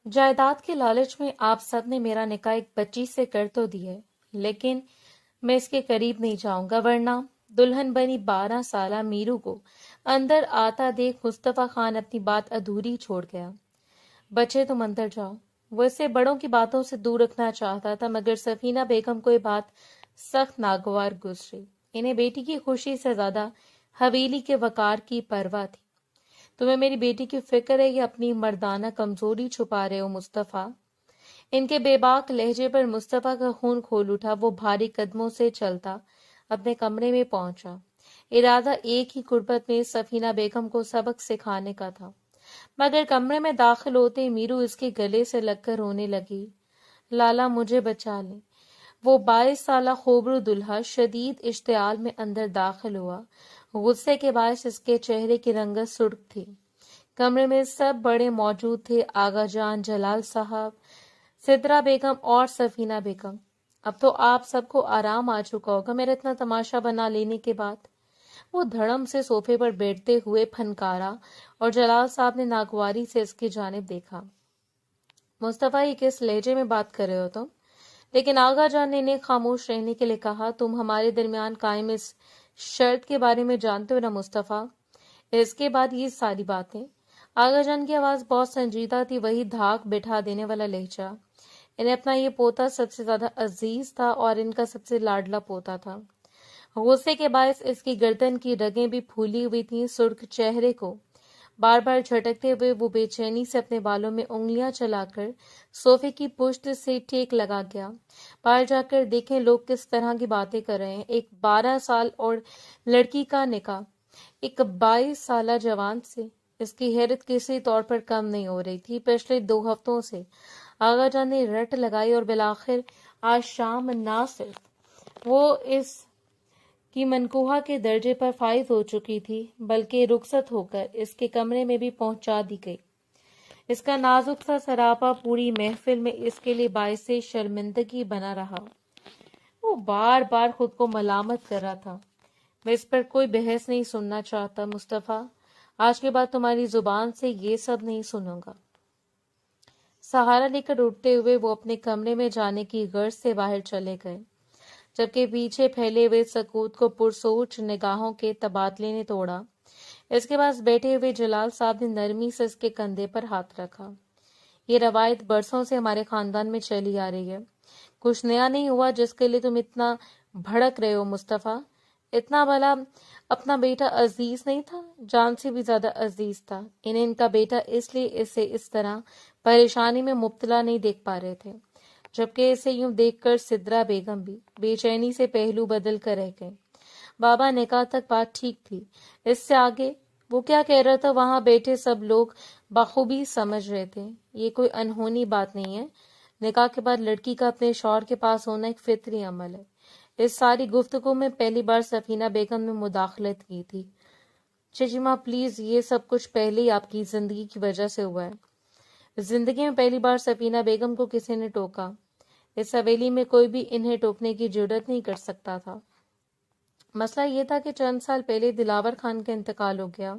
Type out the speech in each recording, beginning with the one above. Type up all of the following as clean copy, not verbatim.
جائیداد کے لالچ میں آپ سب نے میرا نکاح ایک بچی سے کر تو دیا ہے، لیکن میں اس کے قریب نہیں جاؤں گا، ورنہ دلہن بنی 12 سالہ میرو کو اندر آتا دیکھ مصطفیٰ خان اپنی بات ادھوری چھوڑ گیا۔ بچے تم اندر جاؤ۔ وہ اسے بڑوں کی باتوں سے دور رکھنا چاہتا تھا، مگر سفینہ بیگم کو یہ بات سخت ناگوار گزری۔ انہیں بیٹی کی خوشی سے زیادہ حویلی کے وقار کی پرواہ تھی۔ تمہیں میری بیٹی کی فکر ہے یا اپنی مردانہ کمزوری چھپا رہے ہو مصطفیٰ؟ ان کے بے باک لہجے پر مصطفیٰ کا خون کھول اٹھا۔ وہ بھاری قدموں سے چلتا اپنے کمرے میں پہنچا۔ ارادہ ایک ہی کربت میں سفینہ بیگم کو سبق سکھانے کا تھا، مگر کمرے میں داخل ہوتے میرو اس کے گلے سے لگ کر رونے لگی۔ لالا مجھے بچا لیں۔ وہ 22 سالہ خوبرو دلہا شدید اشتعال میں اندر داخل ہوا۔ غصے کے باعث اس کے چہرے کی رنگت سرخ تھی۔ کمرے میں سب بڑے موجود تھے، آغا جان، جلال صاحب، سدرا بیگم اور سفینہ بیگم۔ اب تو آپ سب کو آرام آ چکا ہوگا میرا اتنا تماشا بنا لینے کے بعد۔ وہ دھڑم سے صوفے پر بیٹھتے ہوئے پھنکارا اور جلال صاحب نے ناگواری سے اس کی جانب دیکھا۔ مصطفیٰ یہ کس لہجے میں بات کر رہے ہو تم؟ لیکن آغا جان نے انہیں خاموش رہنے کے لیے کہا، تم ہمارے درمیان قائم اس شرط کے بارے میں جانتے ہو نا مصطفیٰ؟ اس کے بعد یہ ساری باتیں۔ آغا جان کی آواز بہت سنجیدہ تھی، وہی دھاک بٹھا دینے والا لہجہ۔ انہیں اپنا یہ پوتا سب سے زیادہ عزیز تھا اور ان کا سب سے لاڈلا پوتا تھا۔ غصے کے باعث اس کی گردن کی رگیں بھی پھولی ہوئی تھیں۔ سرخ چہرے کو بار بار جھٹکتے ہوئے وہ بے چینی سے اپنے بالوں میں انگلیاں چلا کر صوفے کی پشت سے ٹیک لگا گیا۔ باہر جا کر دیکھیں لوگ کس طرح کی باتیں کر رہے ہیں۔ ایک 12 سال اور لڑکی کا نکاح ایک 22 سالہ جوان سے۔ اس کی حیرت کسی طور پر کم نہیں ہو رہی تھی۔ پچھلے 2 ہفتوں سے آغا جان نے رٹ لگائی اور بالآخر آج شام نہ صرف وہ اس کی منقوہ کے درجے پر فائز ہو چکی تھی، بلکہ رخصت ہو کر اس کے کمرے میں بھی پہنچا دی گئی۔ اس کا نازک سا سراپا پوری محفل میں اس کے لیے باعث شرمندگی بنا رہا۔ وہ بار بار خود کو ملامت کر رہا تھا، میں اس پر کوئی بحث نہیں سننا چاہتا مصطفیٰ، آج کے بعد تمہاری زبان سے یہ سب نہیں سنوں گا۔ سہارا لے کر اٹھتے ہوئے وہ اپنے کمرے میں جانے کی غرض سے باہر چلے گئے، جبکہ پیچھے پھیلے ہوئے سکوت کو پرسوچ نگاہوں کے تبادلے نے توڑا۔ اس کے پاس بیٹھے ہوئے جلال صاحب نے نرمی سے اس کے کندھے پر ہاتھ رکھا۔ یہ روایت برسوں سے ہمارے خاندان میں چلی آ رہی ہے، کچھ نیا نہیں ہوا جس کے لیے تم اتنا بھڑک رہے ہو مصطفیٰ۔ اتنا بھلا اپنا بیٹا عزیز نہیں تھا؟ جان سے بھی زیادہ عزیز تھا۔ انہیں ان کا بیٹا اس لیے اسے اس طرح پریشانی میں مبتلا نہیں دیکھ پا رہے تھے، جبکہ اسے یوں دیکھ کر سدرا بیگم بھی بے چینی سے پہلو بدل کر رہ گئے۔ بابا نکاح تک بات ٹھیک تھی، اس سے آگے وہ کیا کہہ رہا تھا وہاں بیٹھے سب لوگ بخوبی سمجھ رہے تھے۔ یہ کوئی انہونی بات نہیں ہے، نکاح کے بعد لڑکی کا اپنے شوہر کے پاس ہونا ایک فطری عمل ہے۔ اس ساری گفتگو میں پہلی بار سفینہ بیگم نے مداخلت کی تھی۔ چچی ماں پلیز، یہ سب کچھ پہلے ہی آپ کی زندگی کی وجہ سے ہوا ہے۔ زندگی میں پہلی بار سفینہ بیگم کو کسی نے ٹوکا۔ اس حویلی میں کوئی بھی انہیں ٹوکنے کی جرات نہیں کر سکتا تھا۔ مسئلہ یہ تھا کہ چند سال پہلے دلاور خان کا انتقال ہو گیا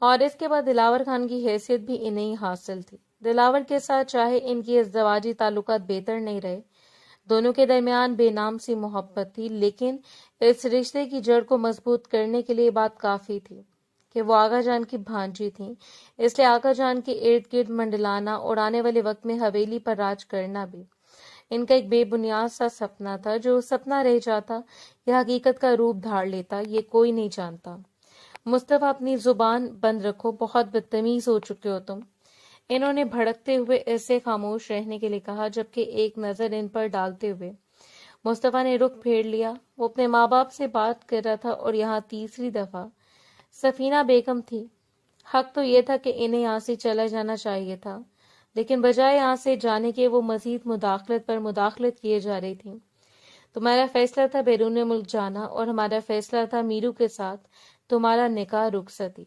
اور اس کے بعد دلاور خان کی حیثیت بھی انہیں حاصل تھی۔ دلاور کے ساتھ چاہے ان کی ازدواجی تعلقات بہتر نہیں رہے، دونوں کے درمیان بے نام سی محبت تھی، لیکن اس رشتے کی جڑ کو مضبوط کرنے کے لیے بات کافی تھی کہ وہ آغا جان کی بھانجی تھیں، اس لیے آغا جان کے ارد گرد منڈلانا اور آنے والے وقت میں حویلی پر راج کرنا بھی ان کا ایک بے بنیاد سا سپنا تھا۔ جو سپنا رہ جاتا یا حقیقت کا روپ دھار لیتا یہ کوئی نہیں جانتا۔ مصطفیٰ اپنی زبان بند رکھو، بہت بدتمیز ہو چکے ہو تم، انہوں نے بھڑکتے ہوئے اسے خاموش رہنے کے لیے کہا، جبکہ ایک نظر ان پر ڈالتے ہوئے مصطفیٰ نے رخ پھیر لیا۔ وہ اپنے ماں باپ سے بات کر رہا تھا اور یہاں تیسری دفعہ سفینہ بیگم تھی۔ حق تو یہ تھا کہ انہیں یہاں سے چلا جانا چاہیے تھا، لیکن بجائے یہاں سے جانے کے وہ مزید مداخلت پر مداخلت کیے جا رہی تھی۔ تمہارا فیصلہ تھا بیرون ملک جانا اور ہمارا فیصلہ تھا میرو کے ساتھ تمہارا نکاح رخصتی۔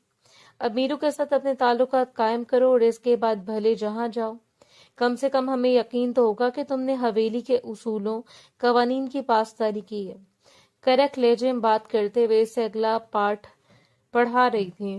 اب میرو کے ساتھ اپنے تعلقات قائم کرو اور اس کے بعد بھلے جہاں جاؤ، کم سے کم ہمیں یقین تو ہوگا کہ تم نے حویلی کے اصولوں قوانین کی پاسداری کی ہے۔ کرک لہجے میں بات کرتے ہوئے اسے اگلا پارٹ پڑھا رہی تھی۔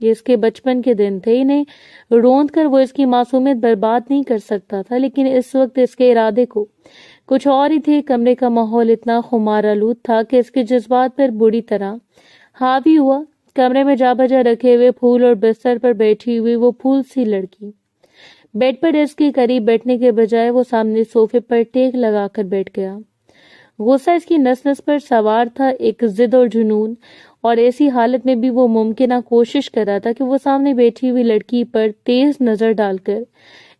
یہ اس کے بچپن کے دن تھے، انہیں روند کر وہ اس کی معصومیت برباد نہیں کر سکتا تھا، لیکن اس وقت اس کے ارادے کو کچھ اور ہی تھے۔ کمرے کا ماحول اتنا خمار آلود تھا کہ اس کے جذبات پر بری طرح حاوی ہوا۔ کمرے میں جا بجا رکھے ہوئے پھول اور بستر پر بیٹھی ہوئی وہ پھول سی لڑکی بیڈ پر ڈیسک کے قریب بیٹھنے کے بجائے وہ سامنے صوفے پر ٹیک لگا کر بیٹھ گیا۔ غصہ اس کی نس نس پر سوار تھا، ایک ضد اور جنون، اور ایسی حالت میں بھی وہ ممکنہ کوشش کر رہا تھا کہ وہ سامنے بیٹھی ہوئی لڑکی پر تیز نظر ڈال کر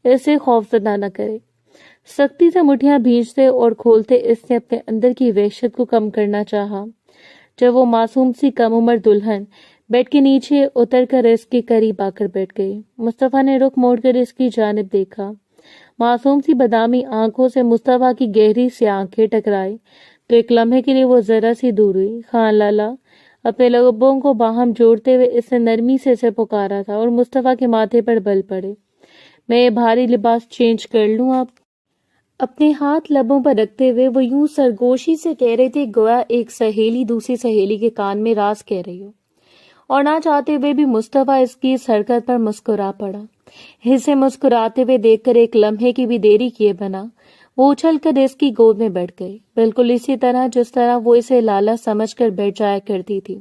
اسے خوفزدہ نہ کرے۔ سختی سے مٹھیاں بھینچتے اور کھولتے اس نے اپنے اندر کی وحشت کو کم کرنا چاہا۔ جب وہ معصوم سی کم عمر دلہن بیڈ کے نیچے اتر کر اس کے قریب آ کر بیٹھ گئی، مصطفیٰ نے رخ موڑ کر اس کی جانب دیکھا۔ معصوم سی بادامی آنکھوں سے مصطفیٰ کی گہری سی آنکھیں ٹکرائی تو ایک لمحے کے لیے وہ ذرا سی دور ہوئی۔ خان لالا، اپنے لبوں کو باہم جوڑتے ہوئے اس نے نرمی سے اسے پکارا تھا اور مصطفیٰ کے ماتھے پر بل پڑے۔ میں یہ بھاری لباس چینج کر لوں آپ؟ اپنے ہاتھ لبوں پر رکھتے ہوئے وہ یوں سرگوشی سے کہہ رہے تھے گویا ایک سہیلی دوسری سہیلی کے کان میں راز کہہ رہی ہو، اور نہ چاہتے ہوئے بھی مصطفیٰ اس کی اس حرکت پر مسکرا پڑا۔ اسے مسکراتے ہوئے دیکھ کر ایک لمحے کی بھی دیری کیے بنا وہ اچھل کر اس کی گود میں بیٹھ گئی، بالکل اسی طرح جس طرح وہ اسے لالا سمجھ کر بیٹھ جایا کرتی تھی۔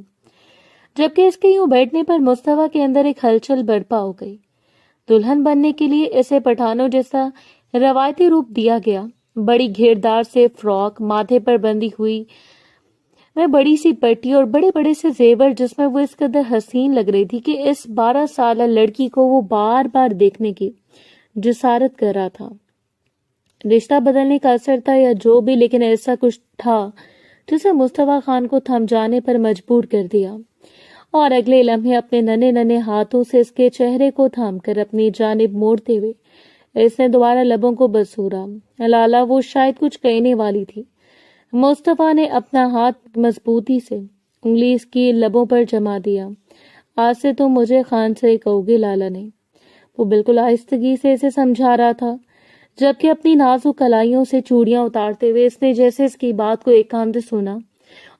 جبکہ اس کے یوں بیٹھنے پر مصطفیٰ کے اندر ایک ہلچل برپا ہو گئی۔ دلہن بننے کے لیے اسے پٹھانوں جیسا روایتی روپ دیا گیا، بڑی گھیردار سے فراک، ماتھے پر بندی ہوئی میں بڑی سی پٹی اور بڑے بڑے سے زیور، جس میں وہ اس قدر حسین لگ رہی تھی کہ اس 12 سالہ لڑکی کو وہ بار بار دیکھنے کی جسارت کر رہا تھا۔ رشتہ بدلنے کا اثر تھا یا جو بھی، لیکن ایسا کچھ تھا جسے مصطفیٰ خان کو تھم جانے پر مجبور کر دیا، اور اگلے لمحے اپنے ننھے ننھے ہاتھوں سے اس کے چہرے کو تھام کر اپنی جانب موڑتے ہوئے اس نے دوبارہ لبوں کو بسورا۔ لالا، وہ شاید کچھ کہنے والی تھی۔ مصطفیٰ نے اپنا ہاتھ مضبوطی سے انگلی اس کی لبوں پر جما دیا۔ آج سے تم مجھے خان سے کہو گے لالا نے، وہ بالکل آہستگی سے اسے سمجھا رہا تھا، جبکہ اپنی نازک کلائیوں سے چوڑیاں اتارتے ہوئے اس نے جیسے اس کی بات کو ایک کان سے سنا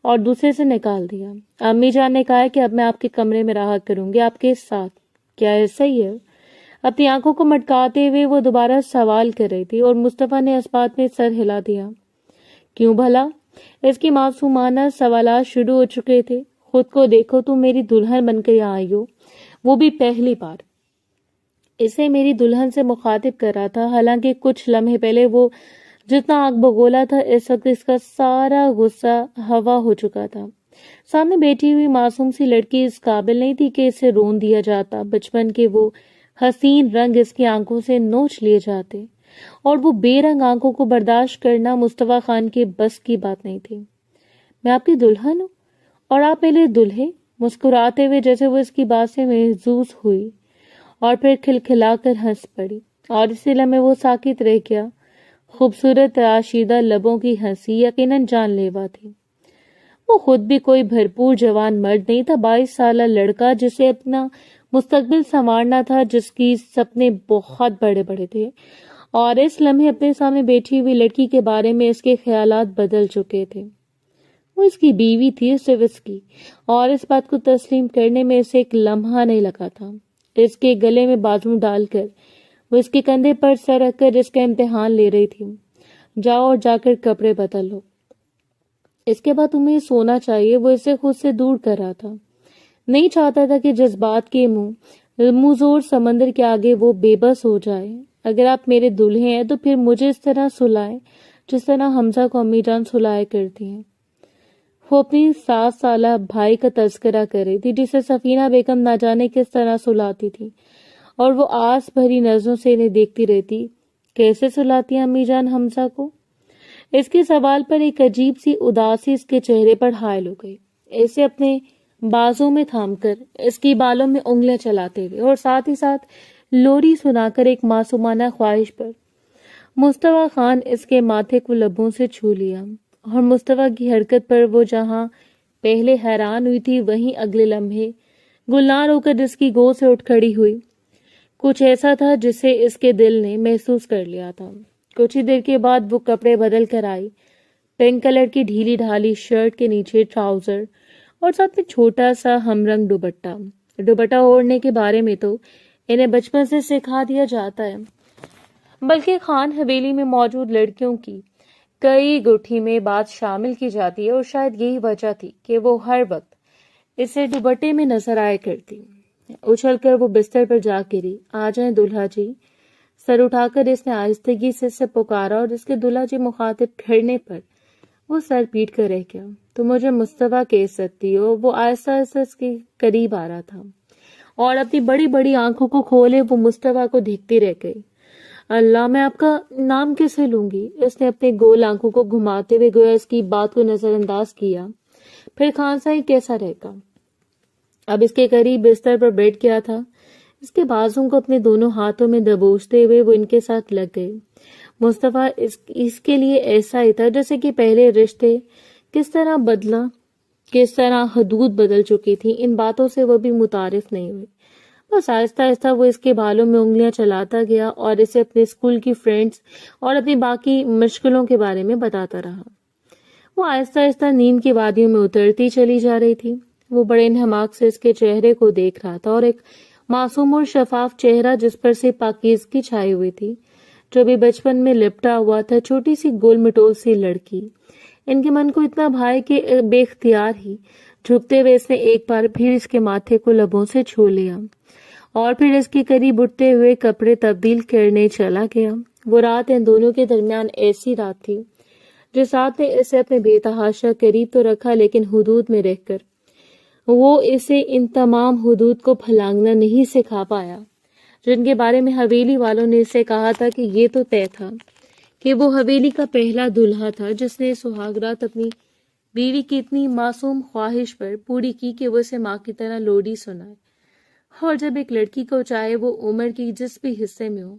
اور دوسرے سے نکال دیا۔ امی جان نے کہا ہے کہ اب میں آپ کے کمرے میں رہا کروں گی آپ کے ساتھ، کیا ایسا ہی ہے؟ اپنی آنکھوں کو مٹکاتے ہوئے وہ دوبارہ سوال کر رہی تھی، اور مصطفیٰ نے اس بات میں سر ہلا دیا۔ کیوں بھلا؟ اس کی معصومانہ سوالات شروع ہو چکے تھے۔ خود کو دیکھو، تم میری دلہن بن کر یہاں آئی ہو، وہ بھی پہلی بار۔ اسے میری دلہن سے مخاطب کر رہا تھا، حالانکہ کچھ لمحے پہلے وہ جتنا آگ بگولا تھا اس وقت اس کا سارا غصہ ہوا ہو چکا تھا۔ سامنے بیٹھی ہوئی معصوم سی لڑکی اس قابل نہیں تھی کہ اسے رون دیا جاتا، بچپن کے وہ حسین رنگ اس کی آنکھوں سے نوچ لیے جاتے، اور وہ بے رنگ آنکھوں کو برداشت کرنا مصطفیٰ خان کے بس کی بات نہیں تھی۔ میں آپ کی دلہن ہوں اور آپ میرے دلہے؟ مسکراتے ہوئے جیسے وہ اس کی بات سے محظوظ ہوئی اور پھر کھلکھلا کر ہنس پڑی، اور اسی لمحے وہ ساکت رہ گیا۔ خوبصورت تراشیدہ لبوں کی ہنسی یقیناً جان لیوا تھی۔ وہ خود بھی کوئی بھرپور جوان مرد نہیں تھا، 22 سالہ لڑکا جسے اپنا مستقبل سنوارنا تھا، جس کی سپنے بہت بڑے بڑے تھے، اور اس لمحے اپنے سامنے بیٹھی ہوئی لڑکی کے بارے میں اس کے خیالات بدل چکے تھے۔ وہ اس کی بیوی تھی، صرف اس کی، اور اس بات کو تسلیم کرنے میں اسے ایک لمحہ نہیں لگا تھا۔ اس کے گلے میں بازو ڈال کر وہ اس کے کندھے پر سر رکھ کر اس کا امتحان لے رہی تھی۔ جاؤ اور جا کر کپڑے بدل لو، اس کے بعد تمہیں سونا چاہیے۔ وہ اسے خود سے دور کر رہا تھا، نہیں چاہتا تھا کہ جذبات کے منہ زور سمندر کے آگے وہ بے بس ہو جائے۔ اگر آپ میرے دلہے ہیں تو پھر مجھے اس طرح سلائیں جس طرح حمزہ کو امی جان سلایا کرتی ہیں۔ وہ اپنی 7 سالہ بھائی کا تذکرہ کر رہی تھی، جسے سفینہ بیگم نہ جانے کس طرح سلاتی تھی، اور وہ آس بھری نظروں سے انہیں دیکھتی رہتی۔ کیسے سلاتی ہیں امی جان حمزہ کو؟ اس کے سوال پر ایک عجیب سی اداسی اس کے چہرے پر حائل ہو گئی۔ اسے اپنے بازوں میں تھام کر اس کی بالوں میں انگلیاں چلاتے ہوئے اور ساتھ ہی ساتھ لوری سنا کر ایک معصومانہ خواہش پر مصطفیٰ خان اس کے ماتھے کو لبوں سے چھو لیا، اور مصطفیٰ کی حرکت پر وہ جہاں پہلے حیران ہوئی تھی وہیں اگلے لمحے گلنار ہو کر اس کی گود سے اٹھ کھڑی ہوئی۔ کچھ ایسا تھا جسے اس کے دل نے محسوس کر لیا تھا۔ کچھ ہی دیر کے بعد وہ کپڑے بدل کر آئی، پنک کلر کی ڈھیلی ڈھالی شرٹ کے نیچے ٹراؤزر اور ساتھ میں چھوٹا سا ہم رنگ دوپٹہ۔ دوپٹہ اوڑھنے کے بارے میں تو انہیں بچپن سے سکھا دیا جاتا ہے، بلکہ خان حویلی میں موجود لڑکیوں کی کئی گٹھی میں بات شامل کی جاتی ہے، اور شاید یہی وجہ تھی کہ وہ ہر وقت اسے دوپٹے میں نظر آیا کرتی۔ اچھل کر وہ بستر پر جا گری۔ آ جائیں دلہا جی۔ سر اٹھا کر اس نے آہستگی سے اسے پکارا، اور اس کے دلہا جی مخاطب کرنے پر وہ سر پیٹ کر رہ گیا۔ تو مجھے مصطفیٰ کہہ سکتی ہو؟ وہ آہستہ آہستہ اس کے قریب آ رہا تھا، اور اپنی بڑی بڑی آنکھوں کو کھولے وہ مصطفیٰ کو دیکھتی رہ گئی۔ اللہ، میں آپ کا نام کیسے لوں گی؟ اس نے اپنے گول آنکھوں کو گھماتے ہوئے گویا اس کی بات کو نظر انداز کیا۔ پھر خان صاحب کیسا رہے گا؟ اب اس کے قریب بستر پر بیٹھ گیا تھا۔ اس کے بازوں کو اپنے دونوں ہاتھوں میں دبوچتے ہوئے وہ ان کے ساتھ لگ گئے۔ مصطفیٰ اس کے لیے ایسا ہی تھا جیسے کہ پہلے رشتے کس طرح بدلا، کس طرح حدود بدل چکی تھی، ان باتوں سے وہ بھی متعارف نہیں ہوئی۔ بس آہستہ آہستہ وہ اس کے بالوں میں انگلیاں چلاتا گیا اور اسے اپنے اسکول کی فرینڈز اور اپنی باقی مشکلوں کے بارے میں بتاتا رہا۔ وہ آہستہ آہستہ نیند کی وادیوں میں اترتی چلی جا رہی تھی۔ وہ بڑے انہماک سے اس کے چہرے کو دیکھ رہا تھا، اور ایک معصوم اور شفاف چہرہ جس پر سے پاکیزگی چھائی ہوئی تھی، جو بھی بچپن میں لپٹا ہوا تھا، چھوٹی سی گول مٹول سی لڑکی۔ ان کے من کو اتنا بھائی کہ بے اختیار ہی جھکتے ہوئے اس نے ایک بار پھر اس کے ماتھے کو لبوں سے چھو لیا، اور پھر اس کے قریب اٹھتے ہوئے کپڑے تبدیل کرنے چلا گیا۔ وہ رات ان دونوں کے درمیان ایسی رات تھی جس رات نے اسے اپنے بے تحاشا قریب تو رکھا، لیکن حدود میں رہ کر وہ اسے ان تمام حدود کو پھلانگنا نہیں سکھا پایا جن کے بارے میں حویلی والوں نے اسے کہا تھا کہ یہ تو طے تھا کہ وہ حویلی کا پہلا دلہا تھا جس نے سہاگ رات اپنی بیوی کی اتنی معصوم خواہش پر پوری کی کہ وہ اسے ماں کی طرح لوری سنائے۔ اور جب ایک لڑکی کو چاہے وہ عمر کی جس بھی حصے میں ہو،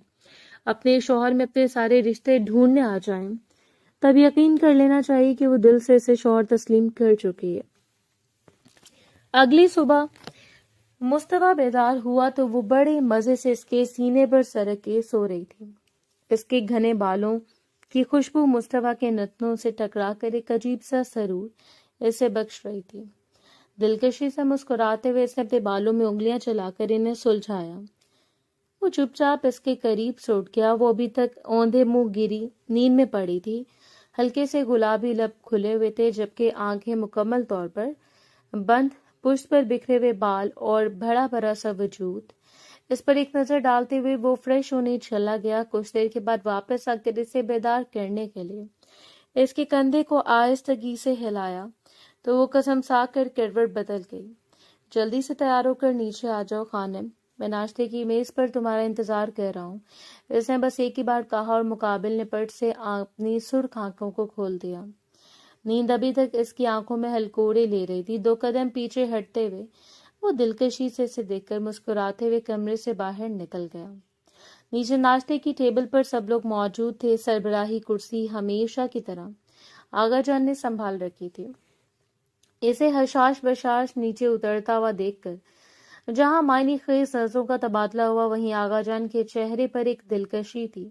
اپنے شوہر میں اپنے سارے رشتے ڈھونڈنے آ جائیں، تب یقین کر لینا چاہیے کہ وہ دل سے اسے شوہر تسلیم کر چکی ہے۔ اگلی صبح مصطفیٰ بیدار ہوا تو وہ بڑے مزے سے اس کے سینے پر سرک کے سو رہی تھی۔ اس کے گھنے بالوں کی خوشبو مصطفیٰ کے نتنوں سے ٹکرا کر ایک عجیب سا سرور اسے بخش رہی تھی۔ دلکشی سے مسکراتے ہوئے اس نے اپنے بالوں میں انگلیاں چلا کر انہیں سلجھایا۔ وہ چپ چاپ اس کے قریب سے اٹھ گیا۔ وہ ابھی تک اوندھے منہ گری نیند میں پڑی تھی۔ ہلکے سے گلابی لب کھلے ہوئے تھے، جبکہ آنکھیں مکمل طور پر بند، پشت پر بکھرے ہوئے بال اور بھرا بھرا سا وجود۔ اس پر ایک نظر ڈالتے ہوئے وہ فریش ہونے چلا گیا۔ کچھ دیر کے بعد واپس آ کر اسے بیدار کرنے کے لیے اس کے کندھے کو آہستگی سے ہلایا تو وہ قسم سا کر کروٹ بدل گئی۔ جلدی سے تیار ہو کر نیچے آ جاؤ خانم، میں ناشتے کی میز پر تمہارا انتظار کر رہا ہوں۔ اس نے بس ایک ہی بار کہا اور مقابل نے پٹ سے اپنی سرخ آنکھوں کو کھول دیا۔ نیند ابھی تک اس کی آنکھوں میں ہلکوڑے لے رہی تھی۔ 2 قدم پیچھے ہٹتے ہوئے وہ دلکشی سے اسے دیکھ کر مسکراتے ہوئے کمرے سے باہر نکل گیا۔ نیچے ناشتے کی ٹیبل پر سب لوگ موجود تھے۔ سربراہی کرسی ہمیشہ کی طرح آغا جان نے سنبھال رکھی تھی۔ اسے حشاش بشاش نیچے اترتا ہوا دیکھ کر جہاں معنی خیز نظروں کا تبادلہ ہوا، وہیں آغا جان کے چہرے پر ایک دلکشی تھی۔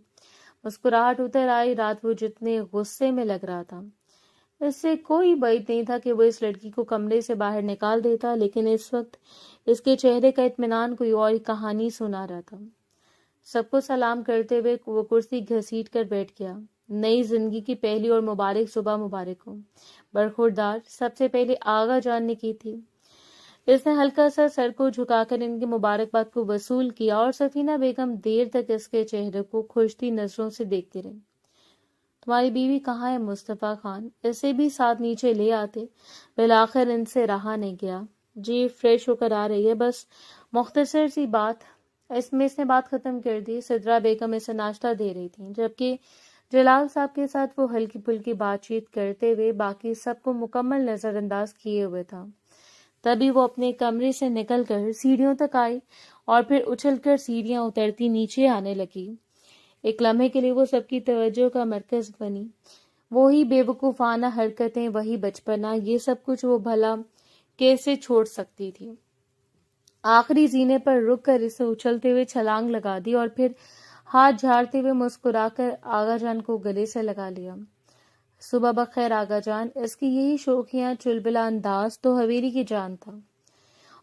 مسکراہٹ اتر آئی۔ رات وہ جتنے غصے میں لگ رہا تھا، اس سے کوئی بعید نہیں تھا کہ وہ اس لڑکی کو کمرے سے باہر نکال دیتا، لیکن اس وقت اس کے چہرے کا اطمینان کوئی اور کہانی سنا رہا تھا۔ سب کو سلام کرتے ہوئے وہ کرسی گھسیٹ کر بیٹھ گیا۔ نئی زندگی کی پہلی اور مبارک صبح مبارک ہو۔ برخوردار سب سے پہلے آغا جان نے کی تھی۔ اس نے ہلکا سا سر کو جھکا کر ان کی مبارکباد کو وصول کیا، اور سفینہ بیگم دیر تک اس کے چہرے کو کھوجتی نظروں سے دیکھتی رہی۔ تمہاری بیوی کہاں ہے مصطفیٰ خان؟ اسے بھی ساتھ نیچے لے آتے۔ بالآخر ان سے رہا نہیں گیا۔ جی فریش ہو کر آ رہی ہے، بس مختصر سی بات۔ اس نے بات ختم کر دی۔ سدرا بیگم اسے ناشتہ دے رہی تھی، جبکہ جلال صاحب کے ساتھ وہ ہلکی پھلکی بات چیت کرتے ہوئے باقی سب کو مکمل نظر انداز کیے ہوئے تھا۔ تبھی وہ اپنے کمرے سے نکل کر سیڑھیوں تک آئی، اور پھر اچھل کر سیڑھیاں اترتی نیچے آنے لگی۔ ایک لمحے کے لیے وہ سب کی توجہ کا مرکز بنی۔ وہی بے وقوفانہ حرکتیں، وہی بچپنا، یہ سب کچھ وہ بھلا کیسے چھوڑ سکتی تھی؟ آخری زینے پر رک کر اسے اچھلتے ہوئے چھلانگ لگا دی، اور پھر ہاتھ جھاڑتے ہوئے مسکرا کر آغا جان کو گلے سے لگا لیا۔ صبح بخیر آغا جان۔ اس کی یہی شوخیاں چلبلا انداز تو حویلی کی جان تھا،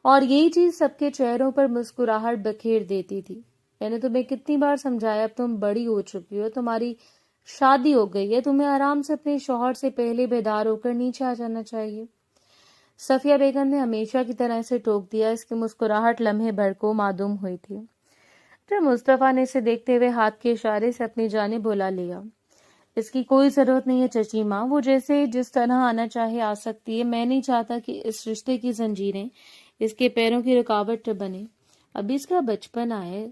اور یہی چیز سب کے چہروں پر مسکراہٹ بکھیر دیتی تھی۔ میں نے تمہیں کتنی بار سمجھایا، اب تم بڑی ہو چکی ہو، تمہاری شادی ہو گئی ہے، تمہیں آرام سے اپنے شوہر سے پہلے بیدار ہو کر نیچے آ جانا چاہیے۔ صفیہ بیگم نے ہمیشہ کی طرح اسے ٹوک دیا۔ اس کی مسکراہٹ لمحے بھر کو معدوم ہوئی تھی۔ پھر مصطفیٰ نے اسے دیکھتے ہوئے ہاتھ کے اشارے سے اپنی جانب بلا لیا۔ اس کی کوئی ضرورت نہیں ہے چچی ماں، وہ جس طرح آنا چاہے آ سکتی ہے۔ میں نہیں چاہتا کہ اس رشتے کی زنجیریں اس کے پیروں کی رکاوٹ بنے۔ ابھی اس کا بچپن آئے۔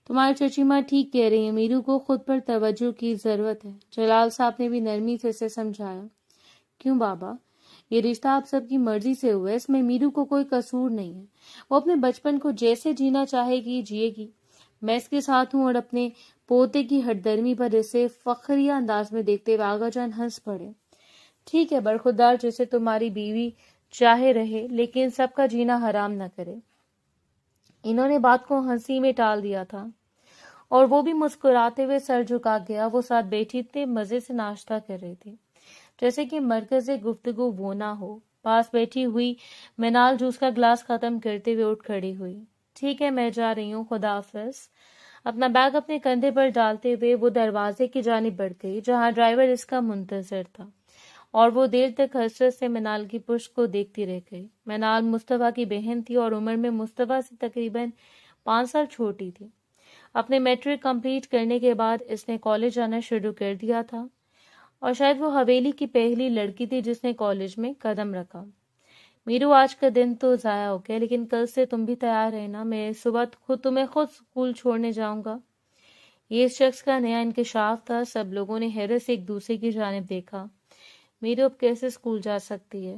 تمہاری چچی ماں ٹھیک کہہ رہی ہیں، میرو کو خود پر توجہ کی ضرورت ہے۔ جلال صاحب نے بھی نرمی سے اسے سمجھایا۔ کیوں بابا، یہ رشتہ آپ سب کی مرضی سے ہوا ہے، اس میں میرو کو کوئی قصور نہیں ہے۔ وہ اپنے بچپن کو جیسے جینا چاہے گی جیے گی، میں اس کے ساتھ ہوں۔ اور اپنے پوتے کی ہٹ درمی پر اسے فخریہ انداز میں دیکھتے ہوئے آغا جان ہنس پڑے۔ ٹھیک ہے، برخودار جیسے تمہاری بیوی چاہے رہے، لیکن سب کا جینا حرام نہ کرے۔ انہوں نے بات کو ہنسی میں ٹال دیا تھا اور وہ بھی مسکراتے ہوئے سر جھکا گیا۔ وہ ساتھ بیٹھی اتنے مزے سے ناشتہ کر رہی تھی جیسے کہ مرکز گفتگو وہ نہ ہو۔ پاس بیٹھی ہوئی منال جوس کا گلاس ختم کرتے ہوئے اٹھ کھڑی ہوئی۔ ٹھیک ہے، میں جا رہی ہوں، خدا حافظ۔ اپنا بیگ اپنے کندھے پر ڈالتے ہوئے وہ دروازے کی جانب بڑھ گئی جہاں ڈرائیور اس کا منتظر تھا، اور وہ دیر تک حسرت سے منال کی پشت کو دیکھتی رہ گئی۔ منال مصطفیٰ کی بہن تھی اور عمر میں مصطفیٰ سے تقریباً 5 سال چھوٹی تھی۔ اپنے میٹرک کمپلیٹ کرنے کے بعد اس نے کالج جانا شروع کر دیا تھا، اور شاید وہ حویلی کی پہلی لڑکی تھی جس نے کالج میں قدم رکھا۔ میرو، آج کا دن تو ضائع ہو گیا، لیکن کل سے تم بھی تیار رہنا، میں صبح تمہیں خود اسکول چھوڑنے جاؤں گا۔ یہ اس شخص کا نیا انکشاف تھا۔ سب لوگوں نے حیرت سے ایک دوسرے کی جانب دیکھا۔ میرو اب کیسے اسکول جا سکتی ہے؟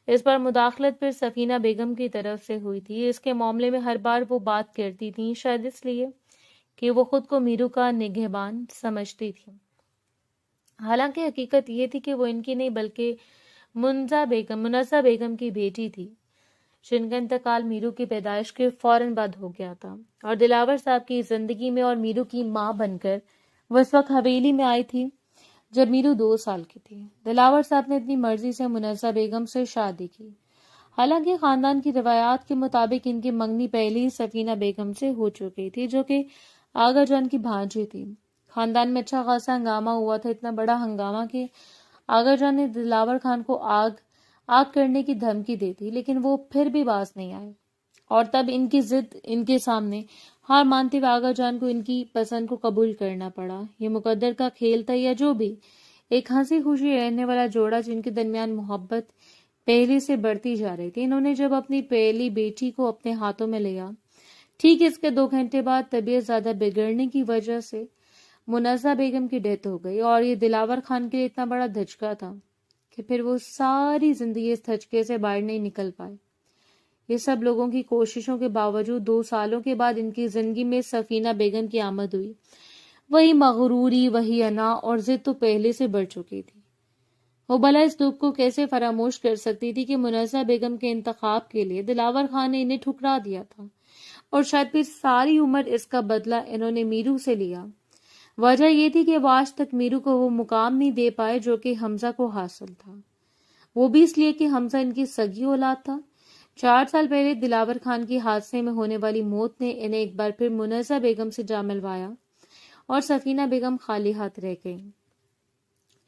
اس بار مداخلت پھر سفینہ بیگم کی طرف سے ہوئی تھی۔ اس کے معاملے میں ہر بار وہ بات کرتی تھی، شاید اس لیے کہ وہ خود کو میرو کا نگہبان سمجھتی تھی۔ حالانکہ حقیقت یہ تھی کہ وہ ان کی نہیں بلکہ منزہ بیگم کی بیٹی تھی، جن کا انتقال میرو کی پیدائش کے فوراً بعد ہو گیا تھا، اور دلاور صاحب کی زندگی میں اور میرو کی ماں بن کر وہ اس وقت حویلی میں آئی تھی جب میرو 2 سال کی تھی۔ دلاور صاحب نے اپنی مرضی سے منزہ بیگم سے شادی کی۔ حالانکہ خاندان کی روایات کے مطابق ان کی منگنی پہلے ہی سفینہ بیگم سے ہو چکی تھی، جو کہ آغا جان کی بھانجی تھی۔ خاندان میں اچھا خاصا ہنگامہ ہوا تھا، اتنا بڑا ہنگامہ کہ آغا جان نے دلاور خان کو آگ کرنے کی دھمکی دی تھی، لیکن وہ پھر بھی باز نہیں آئے، اور تب ان کی ضد ان کے سامنے ہار مانتے ہوئے آغا جان کو ان کی پسند کو قبول کرنا پڑا۔ یہ مقدر کا کھیل تھا یا جو بھی، ایک ہنسی خوشی رہنے والا جوڑا جن کے درمیان محبت پہلے سے بڑھتی جا رہی تھی۔ انہوں نے جب اپنی پہلی بیٹی کو اپنے ہاتھوں میں لیا، ٹھیک اس کے 2 گھنٹے بعد طبیعت زیادہ بگڑنے کی وجہ سے منزہ بیگم کی ڈیتھ ہو گئی، اور یہ دلاور خان کے لیے اتنا بڑا دھچکا تھا کہ پھر وہ ساری زندگی اس دھچکے سے باہر نہیں نکل پائے۔ یہ سب لوگوں کی کوششوں کے باوجود 2 سالوں کے بعد ان کی زندگی میں سفینہ بیگم کی آمد ہوئی۔ وہی مغروری، وہی انا اور ضد تو پہلے سے بڑھ چکی تھی۔ وہ بھلا اس دکھ کو کیسے فراموش کر سکتی تھی کہ منزہ بیگم کے انتخاب کے لیے دلاور خان نے انہیں ٹھکرا دیا تھا، اور شاید پھر ساری عمر اس کا بدلہ انہوں نے میرو سے لیا۔ وجہ یہ تھی کہ وہ آج تک میرو کو وہ مقام نہیں دے پائے جو کہ حمزہ کو حاصل تھا، وہ بھی اس لیے کہ حمزہ ان کی سگی اولاد تھا۔ 4 سال پہلے دلاور خان کی حادثے میں ہونے والی موت نے انہیں ایک بار پھر منزہ بیگم سے جا ملوایا، اور سفینہ بیگم خالی ہاتھ رہ گئی۔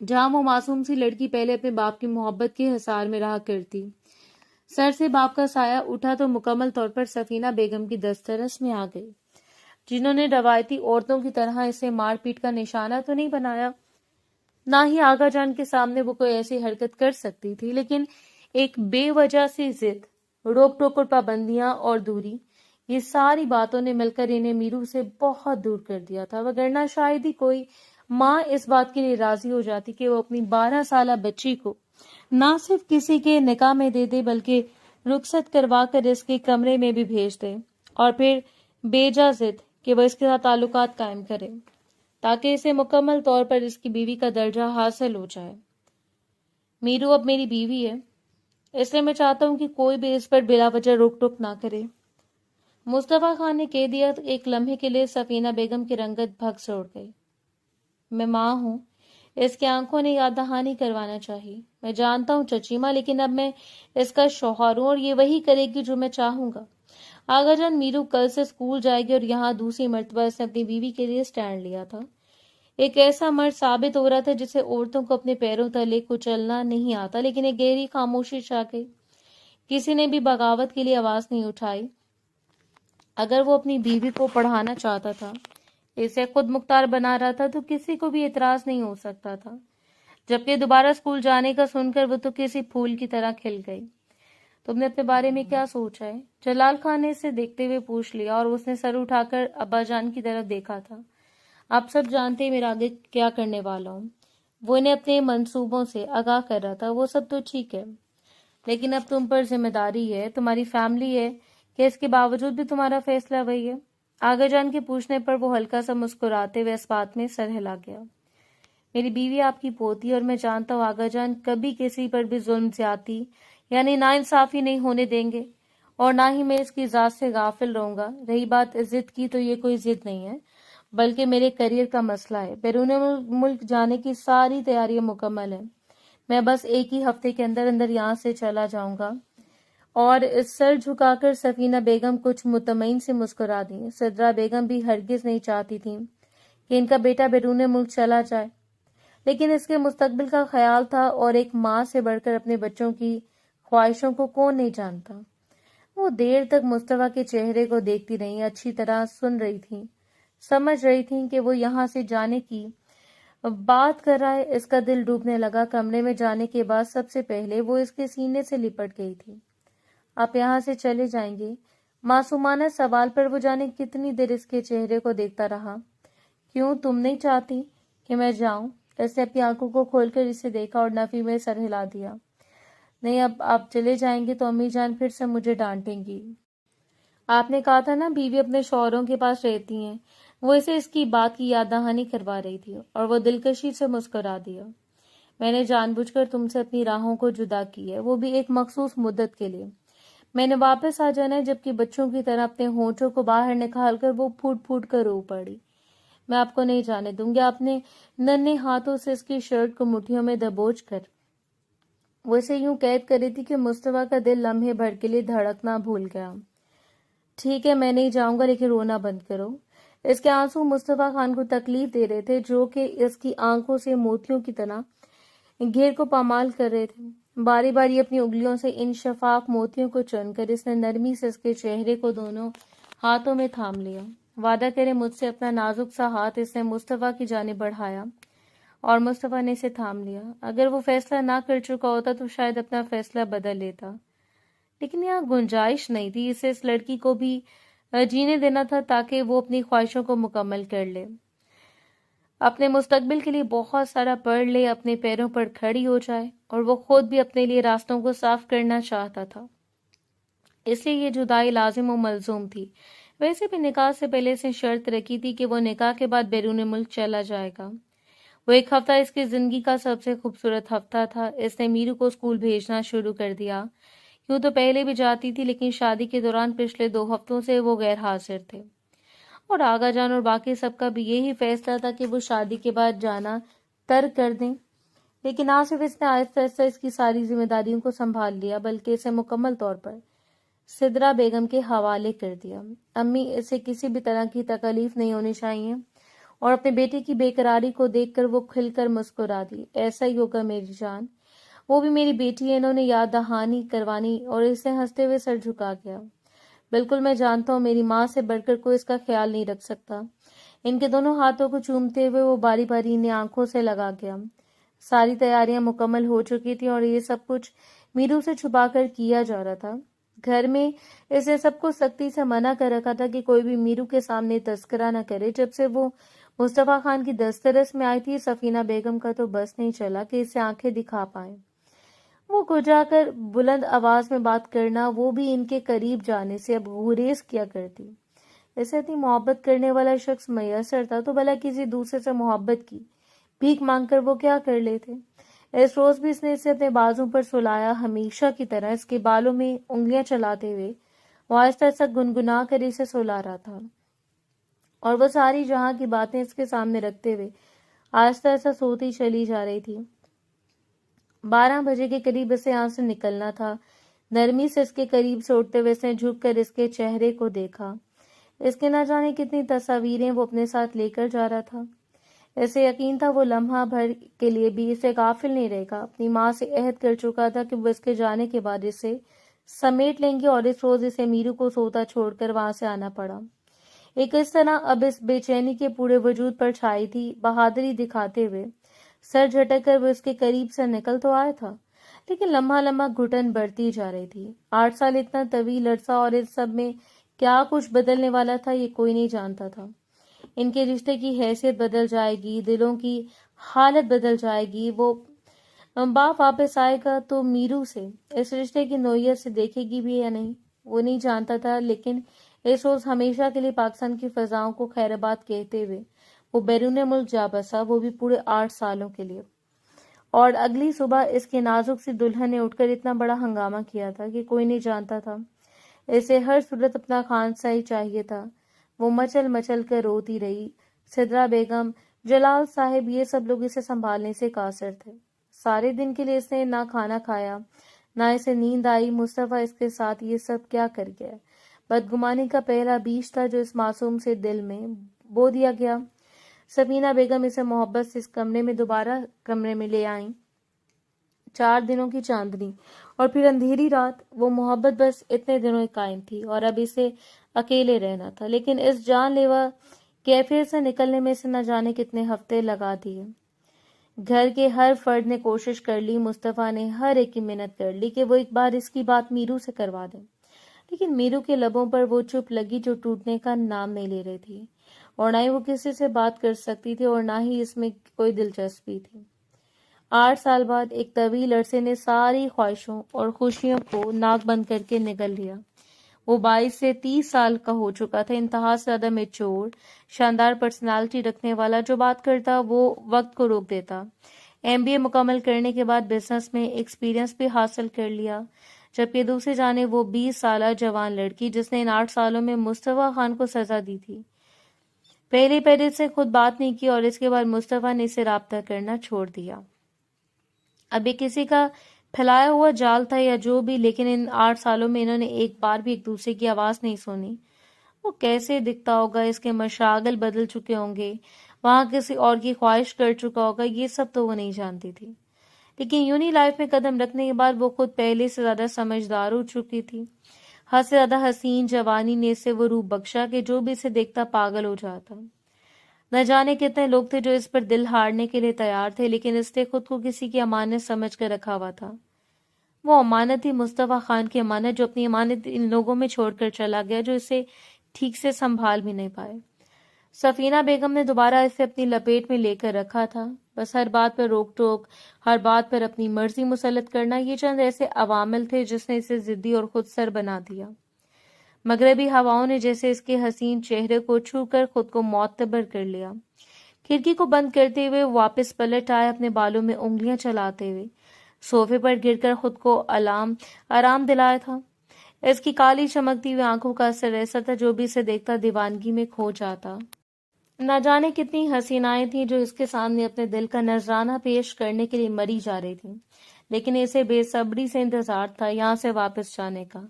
جہاں وہ معصوم سی لڑکی پہلے اپنے باپ کی محبت کے حصار میں رہا کرتی، سر سے باپ کا سایہ اٹھا تو مکمل طور پر سفینہ بیگم کی دسترس میں آ گئی، جنہوں نے روایتی عورتوں کی طرح اسے مار پیٹ کا نشانہ تو نہیں بنایا، نہ ہی آغا جان کے سامنے وہ کوئی ایسی حرکت کر سکتی تھی، لیکن ایک بے وجہ سے ضد، روک ٹوک اور پابندیاں اور دوری، یہ ساری باتوں نے مل کر انہیں میرو سے بہت دور کر دیا تھا۔ وگرنہ شاید ہی کوئی ماں اس بات کے لیے راضی ہو جاتی کہ وہ اپنی 12 سالہ بچی کو نہ صرف کسی کے نکاح میں دے دے بلکہ رخصت کروا کر اس کے کمرے میں بھی بھیج دے، اور پھر بیجا ضد کہ وہ اس کے ساتھ تعلقات قائم کرے تاکہ اسے مکمل طور پر اس کی بیوی کا درجہ حاصل ہو جائے۔ میرو اب میری بیوی ہے، اس لیے میں چاہتا ہوں کہ کوئی بھی اس پر بلا وجہ روک ٹوک نہ کرے۔ مصطفیٰ خان نے کہہ دیا۔ ایک لمحے کے لیے سفینہ بیگم کی رنگت بھگ سے اڑ گئی۔ میں ماں ہوں، اس کی آنکھوں نے یاد دہانی کروانا چاہیے۔ میں جانتا ہوں چچی ماں، لیکن اب میں اس کا شوہر ہوں اور یہ وہی کرے گی جو میں چاہوں گا۔ آغا جان، میرو کل سے اسکول جائے گی اور یہاں دوسری مرتبہ اس نے اپنی بیوی کے لیے سٹینڈ لیا تھا۔ ایک ایسا مرد ثابت ہو رہا تھا جسے عورتوں کو اپنے پیروں تلے کچلنا نہیں آتا، لیکن ایک گہری خاموشی چھا گئی۔ کسی نے بھی بغاوت کے لیے آواز نہیں اٹھائی۔ اگر وہ اپنی بیوی کو پڑھانا چاہتا تھا، اسے خود مختار بنا رہا تھا، تو کسی کو بھی اعتراض نہیں ہو سکتا تھا۔ جبکہ دوبارہ اسکول جانے کا سن کر وہ تو کسی پھول کی طرح کھل گئی۔ تم نے اپنے بارے میں کیا سوچا ہے؟ جلال خان نے اسے دیکھتے ہوئے پوچھ لیا، اور اس نے سر اٹھا کر ابا جان کی طرف دیکھا تھا۔ آپ سب جانتے ہیں میرا آگے کیا کرنے والا ہوں۔ وہ انہیں اپنے منصوبوں سے آگاہ کر رہا تھا۔ وہ سب تو ٹھیک ہے، لیکن اب تم پر ذمہ داری ہے، تمہاری فیملی ہے، کہ اس کے باوجود بھی تمہارا فیصلہ وہی ہے؟ آغا جان کے پوچھنے پر وہ ہلکا سا مسکراتے ہوئے اس بات میں سر ہلا گیا۔ میری بیوی آپ کی پوتی، اور میں جانتا ہوں آغا جان کبھی کسی پر بھی ظلم زیادتی یعنی ناانصافی نہیں ہونے دیں گے، اور نہ ہی میں اس کی ذات سے غافل رہوں گا۔ رہی بات ضد کی، تو یہ کوئی ضد نہیں ہے، بلکہ میرے کیریئر کا مسئلہ ہے۔ بیرون ملک جانے کی ساری تیاریاں مکمل ہیں۔ میں بس ایک ہی ہفتے کے اندر اندر یہاں سے چلا جاؤں گا۔ اور سر جھکا کر سفینہ بیگم کچھ مطمئن سے مسکرا دی۔ سدرا بیگم بھی ہرگز نہیں چاہتی تھی کہ ان کا بیٹا بیرون ملک چلا جائے، لیکن اس کے مستقبل کا خیال تھا، اور ایک ماں سے بڑھ کر اپنے بچوں کی خواہشوں کو کون نہیں جانتا۔ وہ دیر تک مصطفیٰ کے چہرے کو دیکھتی رہی، اچھی طرح سن رہی تھی، سمجھ رہی تھی کہ وہ یہاں سے جانے کی بات کر رہا ہے۔ اس کا دل ڈوبنے لگا۔ کمرے میں جانے کے بعد سب سے پہلے وہ اس کے سینے سے لپٹ گئی تھی۔ آپ یہاں سے چلے جائیں گے؟ معصومانہ سوال پر وہ جانے کتنی دیر اس کے چہرے کو دیکھتا رہا۔ کیوں، تم نہیں چاہتی کہ میں جاؤں؟ اس نے اپنی آنکھوں کو کھول کر اسے دیکھا اور نفی میں سر ہلا دیا۔ نہیں، اب آپ چلے جائیں گے تو امی جان پھر سے مجھے ڈانٹیں گی۔ آپ نے کہا تھا نا بیوی اپنے شوہروں کے پاس رہتی ہیں۔ وہ اسے اس کی بات کی یاد دہانی کروا رہی تھی، اور وہ دلکشی سے مسکرا دیا۔ میں نے جان بوجھ کر تم سے اپنی راہوں کو جدا کی ہے، وہ بھی ایک مخصوص مدت کے لیے۔ میں نے واپس آ جانا ہے، جبکہ بچوں کی طرح اپنے ہونٹوں کو باہر نکال کر وہ پھوٹ پھوٹ کر رو پڑی۔ میں آپ کو نہیں جانے دوں گی۔ آپ نے ننھے ہاتھوں سے اس کی شرٹ کو مٹھیوں میں دبوچ کر وہ اسے یوں قید کر رہی تھی کہ مصطفیٰ کا دل لمحے بھر کے لیے دھڑکنا بھول گیا۔ ٹھیک ہے، میں نہیں جاؤں گا، لیکن رونا بند کرو۔ اس کے آنسو مصطفیٰ خان کو تکلیف دے رہے تھے، جو کہ اس کی آنکھوں سے موتیوں کی طرح گھیر کو پامال کر رہے تھے۔ باری باری اپنی انگلیوں سے ان شفاف موتیوں کو چن کر اس نے نرمی سے اس کے چہرے کو دونوں ہاتھوں میں تھام لیا۔ وعدہ کرے مجھ سے۔ اپنا نازک سا ہاتھ اس نے مصطفیٰ کی جانب بڑھایا، اور مصطفیٰ نے اسے تھام لیا۔ اگر وہ فیصلہ نہ کر چکا ہوتا تو شاید اپنا فیصلہ بدل لیتا، لیکن یہاں گنجائش نہیں تھی۔ اسے اس لڑکی کو بھی جینے دینا تھا تاکہ وہ اپنی خواہشوں کو مکمل کر لے، اپنے مستقبل کے لیے بہت سارا پڑھ لے، اپنے پیروں پر کھڑی ہو جائے، اور وہ خود بھی اپنے لیے راستوں کو صاف کرنا چاہتا تھا۔ اس لیے یہ جدائی لازم و ملزوم تھی۔ ویسے بھی نکاح سے پہلے اس نے شرط رکھی تھی کہ وہ نکاح کے بعد بیرون ملک چلا جائے گا۔ وہ ایک ہفتہ اس کی زندگی کا سب سے خوبصورت ہفتہ تھا۔ اس نے میرو کو اسکول بھیجنا شروع کر دیا۔ یوں تو پہلے بھی جاتی تھی، لیکن شادی کے دوران پچھلے 2 ہفتوں سے وہ غیر حاضر تھے، اور آغا جان اور باقی سب کا بھی یہی فیصلہ تھا کہ وہ شادی کے بعد جانا ترک کر دیں۔ لیکن نہ صرف اس نے آہستہ آہستہ اس کی ساری ذمہ داریوں کو سنبھال لیا، بلکہ اسے مکمل طور پر سدرا بیگم کے حوالے کر دیا۔ امی، اسے کسی بھی طرح کی تکلیف نہیں ہونی چاہیے۔ اور اپنے بیٹے کی بے قراری کو دیکھ کر وہ کھل کر مسکرا دی۔ ایسا ہی ہوگا میری جان، وہ بھی میری بیٹی ہے۔ انہوں نے یاد دہانی کروانی، اور اسے ہنستے ہوئے سر جھکا گیا۔ بالکل، میں جانتا ہوں میری ماں سے بڑھ کر کوئی اس کا خیال نہیں رکھ سکتا۔ ان کے دونوں ہاتھوں کو چومتے ہوئے وہ باری باری انہیں آنکھوں سے لگا گیا۔ ساری تیاریاں مکمل ہو چکی تھیں، اور یہ سب کچھ میرو سے چھپا کر کیا جا رہا تھا۔ گھر میں اس نے سب کو سختی سے منع کر رکھا تھا کہ کوئی بھی میرو کے سامنے تذکرہ نہ کرے۔ جب سے وہ مصطفیٰ خان کی دسترس میں آئی تھی، سفینہ بیگم کا تو بس نہیں چلا کہ اسے آنکھیں دکھا پائیں۔ وہ گجا کر بلند آواز میں بات کرنا، وہ بھی ان کے قریب جانے سے اب گریز کیا کرتی۔ اسے اتنی محبت کرنے والا شخص میسر تھا تو بھلا کسی دوسرے سے محبت کی بھیک مانگ کر وہ کیا کر لیتے۔ اس روز بھی اس نے اسے اپنے بازو پر سلایا، ہمیشہ کی طرح اس کے بالوں میں انگلیاں چلاتے ہوئے وہ آہستہ آہستہ گنگنا کر اسے سلا رہا تھا، اور وہ ساری جہاں کی باتیں اس کے سامنے رکھتے ہوئے آہستہ آہستہ سوتی چلی جا رہی تھی۔ 12 بجے کے قریب اسے یہاں سے نکلنا تھا۔ نرمی سے اس کے قریب سے اٹھتے ہوئے اس نے جھک کر اس کے چہرے کو دیکھا۔ اس کے نہ جانے کتنی تصاویریں وہ اپنے ساتھ لے کر جا رہا تھا۔ اسے یقین تھا وہ لمحہ بھر کے لیے بھی اسے غافل نہیں رہے گا۔ اپنی ماں سے عہد کر چکا تھا کہ وہ اس کے جانے کے بعد اسے سمیٹ لیں گے، اور اس روز اسے میرو کو سوتا چھوڑ کر وہاں سے آنا پڑا۔ ایک اس طرح اب اس بے چینی کے پورے وجود پر چھائی تھی۔ بہادری دکھاتے ہوئے سر جھٹک کر وہ اس کے قریب سے نکل تو آیا تھا، لیکن لمحہ لمحہ گھٹن بڑھتی جا رہی تھی۔ 8 سال اتنا طویل عرصہ، اور اس سب میں کیا کچھ بدلنے والا تھا یہ کوئی نہیں جانتا تھا۔ ان کے رشتے کی حیثیت بدل جائے گی، دلوں کی حالت بدل جائے گی۔ وہ باپ واپس آئے گا تو میرو سے اس رشتے کی نوعیت سے دیکھے گی بھی یا نہیں، وہ نہیں جانتا تھا، لیکن اس روز ہمیشہ کے لیے پاکستان کی فضاؤں کو خیر آباد کہتے ہوئے وہ بیرون ملک جا بسا، وہ بھی پورے 8 سالوں کے لیے۔ اور اگلی صبح اس کے نازک سی دلہن نے اٹھ کر اتنا بڑا ہنگامہ کیا تھا کہ کوئی نہیں جانتا تھا۔ اسے ہر صورت اپنا خانسا ہی چاہیے تھا۔ وہ مچل مچل کر روتی رہی۔ سدرا بیگم، جلال صاحب، یہ سب لوگ اسے سنبھالنے سے قاصر تھے۔ سارے دن کے لیے اس نے نہ کھانا کھایا، نہ اسے نیند آئی۔ مصطفیٰ اس کے ساتھ یہ سب کیا کر گیا؟ بدگمانی کا پہلا بیج تھا جو اس معصوم سے دل میں بو دیا گیا۔ سفینہ بیگم اسے محبت سے اس دوبارہ کمرے میں لے آئیں۔ 4 دنوں کی چاندنی اور پھر اندھیری رات، وہ محبت بس اتنے دنوں قائم تھی، اور اب اسے اکیلے رہنا تھا۔ لیکن اس جان لیوا کیفیت سے نکلنے میں اسے نہ جانے کتنے ہفتے لگا دیے۔ گھر کے ہر فرد نے کوشش کر لی، مصطفیٰ نے ہر ایک کی منت کر لی کہ وہ ایک بار اس کی بات میرو سے کروا دیں، لیکن میرو کے لبوں پر وہ چپ لگی جو ٹوٹنے کا نام نہیں لے رہی تھی، اور نہ ہی وہ کسی سے بات کر سکتی تھی، اور نہ ہی اس میں کوئی دلچسپی تھی۔ 8 سال بعد ایک طویل عرصے نے ساری خواہشوں اور خوشیوں کو ناک بند کر کے نگل لیا۔ وہ 22 سے 30 سال کا ہو چکا تھا، انتہا سے زیادہ میچور، شاندار پرسنالٹی رکھنے والا، جو بات کرتا وہ وقت کو روک دیتا۔ MBA مکمل کرنے کے بعد بزنس میں ایکسپیرینس بھی حاصل کر لیا، جبکہ دوسری جانب وہ 20 سالہ جوان لڑکی جس نے ان 8 سالوں میں مصطفیٰ خان کو سزا دی تھی، پہلے سے خود بات نہیں کی، اور اس کے بعد مصطفیٰ نے اسے رابطہ کرنا چھوڑ دیا۔ اب یہ کسی کا پھیلایا ہوا جال تھا یا جو بھی، لیکن ان 8 سالوں میں انہوں نے ایک بار بھی ایک دوسرے کی آواز نہیں سنی۔ وہ کیسے دکھتا ہوگا، اس کے مشاغل بدل چکے ہوں گے، وہاں کسی اور کی خواہش کر چکا ہوگا، یہ سب تو وہ نہیں جانتی تھی۔ لیکن یونی لائف میں قدم رکھنے کے بعد وہ خود پہلے سے زیادہ سمجھدار ہو چکی تھی۔ حد سے زیادہ حسین جوانی نے اسے وہ روپ بخشا کہ جو بھی اسے دیکھتا پاگل ہو جاتا۔ نہ جانے کتنے لوگ تھے جو اس پر دل ہارنے کے لیے تیار تھے، لیکن اس نے خود کو کسی کی امانت سمجھ کر رکھا ہوا تھا۔ وہ امانت تھی مصطفیٰ خان کی امانت، جو اپنی امانت ان لوگوں میں چھوڑ کر چلا گیا جو اسے ٹھیک سے سنبھال بھی نہیں پائے۔ سفینہ بیگم نے دوبارہ اسے اپنی لپیٹ میں لے کر رکھا تھا، بس ہر بات پر روک ٹوک، ہر بات پر اپنی مرضی مسلط کرنا، یہ چند ایسے عوامل تھے جس نے اسے ضدی اور خود سر بنا دیا۔ مغربی ہواؤں نے جیسے اس کے حسین چہرے کو چھو کر خود کو معتبر کر لیا۔ کھڑکی کو بند کرتے ہوئے واپس پلٹ آئے، اپنے بالوں میں انگلیاں چلاتے ہوئے صوفے پر گر کر خود کو آرام دلایا تھا۔ اس کی کالی چمکتی ہوئی آنکھوں کا اثر ایسا تھا جو بھی اسے دیکھتا دیوانگی میں کھو جاتا۔ نہ جانے کتنی حسینائیں تھیں جو اس کے سامنے اپنے دل کا نذرانہ پیش کرنے کے لیے مری جا رہی تھیں، لیکن اسے بے صبری سے انتظار تھا یہاں سے واپس جانے کا۔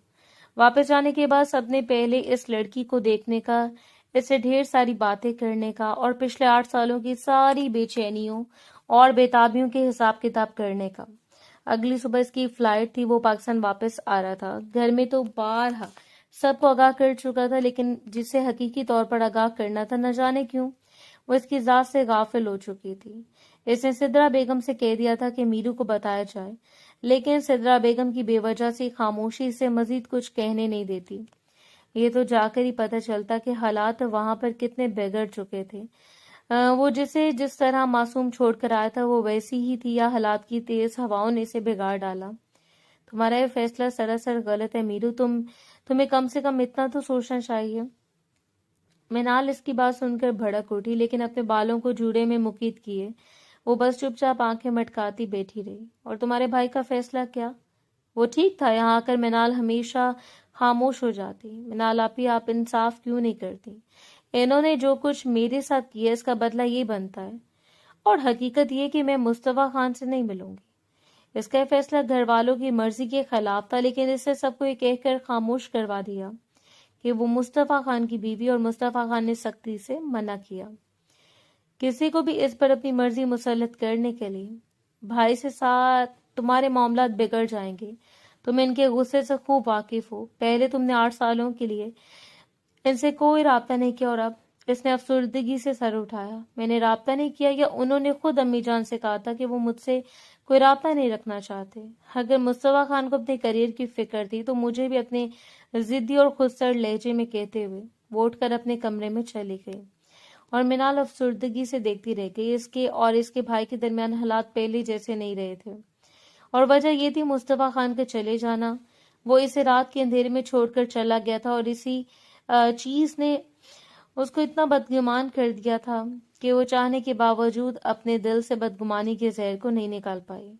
واپس جانے کے بعد سب نے پہلے اس لڑکی کو دیکھنے کا، اس سے ڈھیر ساری باتیں کرنے کا، اور پچھلے 8 سالوں کی ساری بے چینیوں اور بےتابیوں کے حساب کتاب کرنے کا۔ اگلی صبح اس کی فلائٹ تھی، وہ پاکستان واپس آ رہا تھا۔ گھر میں تو بارہا سب کو آگاہ کر چکا تھا، لیکن جسے حقیقی طور پر آگاہ کرنا تھا، نہ جانے کیوں وہ اس کی ذات سے غافل ہو چکی تھی۔ اس نے سدرا بیگم سے کہہ دیا تھا کہ میرو کو بتایا جائے، لیکن سدرا بیگم کی بے وجہ سے خاموشی سے مزید کچھ کہنے نہیں دیتی۔ یہ تو جا کر ہی پتہ چلتا کہ حالات وہاں پر کتنے بگڑ چکے تھے۔ وہ جسے جس طرح معصوم چھوڑ کر آیا تھا وہ ویسی ہی تھی، یا حالات کی تیز ہواؤں نے اسے بگاڑ ڈالا؟ تمہارا یہ فیصلہ سراسر غلط ہے میرو، تمہیں کم سے کم اتنا تو سوچنا چاہیے۔ منال اس کی بات سن کر بھڑک اٹھی، لیکن اپنے بالوں کو جوڑے میں مقید کیے وہ بس چپ چاپ آنکھیں مٹکاتی بیٹھی رہی۔ اور تمہارے بھائی کا فیصلہ کیا؟ وہ ٹھیک تھا، یہاں آ کر منال ہمیشہ خاموش ہو جاتی۔ منال آپی، آپ انصاف کیوں نہیں کرتی؟ انہوں نے جو کچھ میرے ساتھ کیا اس کا بدلہ یہ بنتا ہے، اور حقیقت یہ کہ میں مصطفیٰ خان سے نہیں ملوں گی۔ اس کا فیصلہ گھر والوں کی مرضی کے خلاف تھا، لیکن اس سے سب کو یہ کہہ کر خاموش کروا دیا کہ وہ مصطفیٰ خان کی بیوی، اور مصطفیٰ خان نے سختی سے منع کیا کسی کو بھی اس پر اپنی مرضی مسلط کرنے کے لیے۔ بھائی سے ساتھ تمہارے معاملات بگڑ جائیں گے، تم ان کے غصے سے خوب واقف ہو۔ پہلے تم نے 8 سالوں کے لیے ان سے کوئی رابطہ نہیں کیا، اور اب اس نے افسردگی سے سر اٹھایا۔ میں نے رابطہ نہیں کیا، یا انہوں نے خود امی جان سے کہا تھا کہ وہ مجھ سے کوئی رابطہ نہیں رکھنا چاہتے؟ اگر مصطفیٰ خان کو اپنے کریئر کی فکر تھی تو مجھے بھی اپنے ضدی اور خودسر لہجے میں کہتے ہوئے وہ اٹھ کر اپنے کمرے میں چلی گئی، اور منال افسردگی سے دیکھتی رہ گئی۔ اس کے اور اس کے بھائی کے درمیان حالات پہلے جیسے نہیں رہے تھے، اور وجہ یہ تھی مصطفیٰ خان کے چلے جانا۔ وہ اسے رات کے اندھیرے میں چھوڑ کر چلا گیا تھا، اور اسی چیز نے اس کو اتنا بدگمان کر دیا تھا کہ وہ چاہنے کے باوجود اپنے دل سے بدگمانی کے زہر کو نہیں نکال پائی۔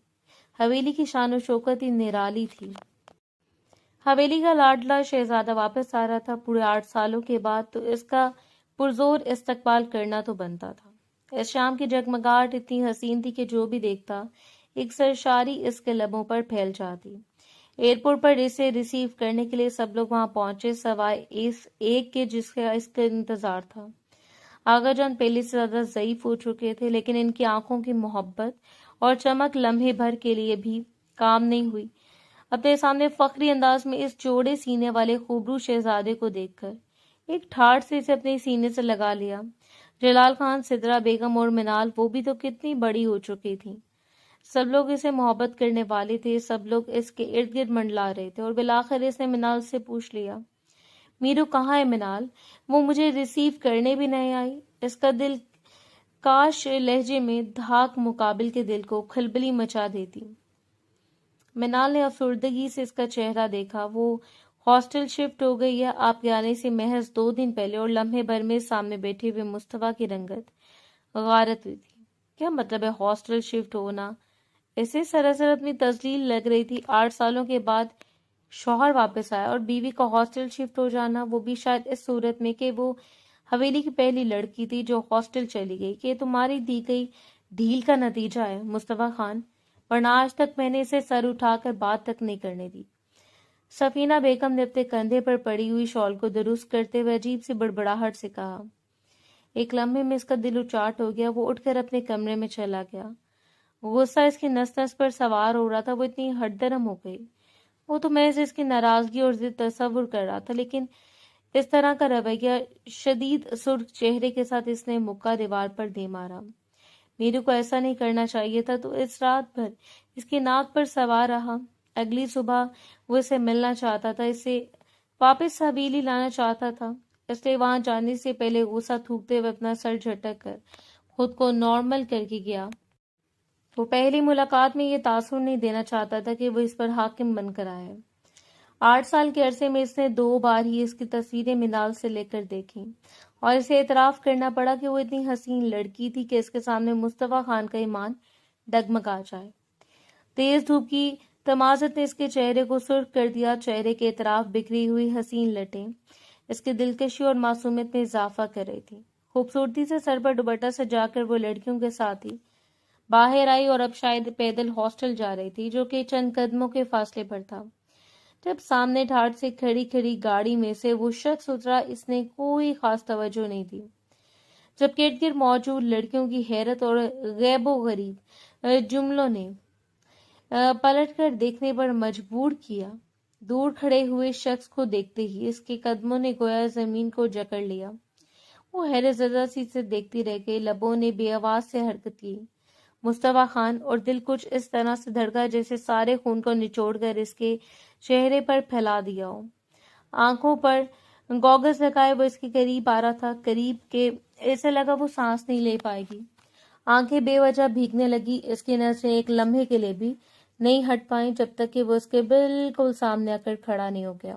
حویلی کی شان و شوکت ہی نرالی تھی۔ حویلی کا لاڈلا شہزادہ واپس آ رہا تھا پورے 8 سالوں کے بعد، تو اس کا پرزور استقبال کرنا تو بنتا تھا۔ اس شام کی جگمگاہٹ اتنی حسین تھی کہ جو بھی دیکھتا ایک سرشاری اس کے لبوں پر پھیل جاتی۔ ایئرپورٹ پر اسے ریسیو کرنے کے لیے سب لوگ وہاں پہنچے، سوائے اس ایک کے جس کا اس کا انتظار تھا۔ آغا جان پہلے سے زیادہ ضعیف ہو چکے تھے، لیکن ان کی آنکھوں کی محبت اور چمک لمحے بھر کے لیے بھی کام نہیں ہوئی۔ اپنے سامنے فخری انداز میں اس چوڑے سینے والے خوبرو شہزادے کو دیکھ کر ایک ٹھاٹھ سے اسے اپنے سینے سے لگا لیا۔ جلال خان، سدرا بیگم اور منال، وہ بھی تو کتنی بڑی ہو چکی تھی۔ سب لوگ اسے محبت کرنے والے تھے، سب لوگ اس کے ارد گرد منڈلا رہے تھے، اور بالآخر اس نے منال سے پوچھ لیا، میرو کہاں ہے منال؟ وہ مجھے ریسیو کرنے بھی نہیں آئی۔ اس کا دل کاش لہجے میں دھاک مقابل کے دل کو کھلبلی مچا دیتی۔ منال نے افسردگی سے اس کا چہرہ دیکھا۔ وہ ہاسٹل شفٹ ہو گئی ہے آپ کے آنے سے محض 2 دن پہلے، اور لمحے بھر میں سامنے بیٹھے ہوئے مصطفیٰ کی رنگت غارت ہوئی تھی۔ کیا مطلب ہے ہاسٹل شفٹ ہونا؟ اسے سراسر اپنی تذلیل لگ رہی تھی۔ 8 سالوں کے بعد شوہر واپس آیا، اور بیوی کا ہاسٹل شفٹ ہو جانا، وہ بھی شاید اس صورت میں کہ وہ حویلی کی پہلی لڑکی تھی جو ہاسٹل چلی گئی، کہ تمہاری دی گئی ڈھیل کا نتیجہ ہے مصطفیٰ خان، ورنہ آج تک میں نے اسے سر اٹھا کر بات تک نہیں کرنے دی۔ سفینہ بیگم نے اپنے کندھے پر پڑی ہوئی شال کو درست کرتے ہوئے عجیب سی بڑبڑاہٹ سے کہا۔ ایک لمحے میں اس کا دل اچاٹ ہو گیا۔ وہ اٹھ کر اپنے کمرے میں چلا گیا۔ غصہ اس کی نس نس پر سوار ہو رہا تھا۔ وہ اتنی ہٹ درم ہو گئی۔ وہ تو محض اس کی ناراضگی اور ضد تصور کر رہا تھا، لیکن اس طرح کا رویہ شدید سرخ چہرے کے ساتھ اس نے مکہ دیوار پر دے مارا۔ میرے کو ایسا نہیں کرنا چاہیے تھا۔ تو اس رات بھر اس کی ناک پر سوار رہا۔ اگلی صبح وہ اسے ملنا چاہتا تھا، اسے واپس حویلی لانا چاہتا تھا، اس لیے وہاں جانے سے پہلے غصہ تھوکتے ہوئے اپنا سر جھٹک کر خود کو نارمل کر کے گیا۔ وہ پہلی ملاقات میں یہ تاثر نہیں دینا چاہتا تھا کہ وہ اس پر حاکم بن کر آئے۔ 8 سال کے عرصے میں اس نے 2 بار ہی اس کی تصویریں منال سے لے کر دیکھی، اور اسے اعتراف کرنا پڑا کہ وہ اتنی حسین لڑکی تھی کہ اس کے سامنے مصطفیٰ خان کا ایمان ڈگمگا جائے۔ تیز دھوپ کی تمازت نے اس کے چہرے کو سرخ کر دیا۔ چہرے کے اطراف بکھری ہوئی حسین لٹیں اس کی دلکشی اور معصومیت میں اضافہ کر رہی تھی۔ خوبصورتی سے سر پر دوپٹہ سجا کر وہ لڑکیوں کے ساتھ ہی باہر آئی، اور اب شاید پیدل ہاسٹل جا رہی تھی، جو کہ چند قدموں کے فاصلے پر تھا، جب سامنے ٹھاٹھ سے کھڑی گاڑی میں سے وہ شخص اترا۔ اس نے کوئی خاص توجہ نہیں دی، جبکہ ارد گرد موجود لڑکیوں کی حیرت اور غیب و غریب جملوں نے پلٹ کر دیکھنے پر مجبور کیا۔ دور کھڑے ہوئے شخص کو دیکھتے ہی اس کے قدموں نے گویا زمین کو جکڑ لیا۔ وہ حیرت زدہ سی سے دیکھتی رہ گئی، لبوں نے بے آواز سے حرکت کی، مصطفیٰ خان، اور دل کچھ اس طرح سے دھڑکا جیسے سارے خون کو نچوڑ کر اس کے چہرے پر پھیلا دیا ہو۔ آنکھوں پر گوگلز لگائے وہ اس کے قریب آ رہا تھا، قریب کہ ایسے لگا وہ سانس نہیں لے پائے گی۔ آنکھیں بے وجہ بھیگنے لگی، اس کی نظریں ایک لمحے کے لیے بھی نہیں ہٹ پائیں جب تک کہ وہ اس کے بالکل سامنے آ کر کھڑا نہیں ہو گیا۔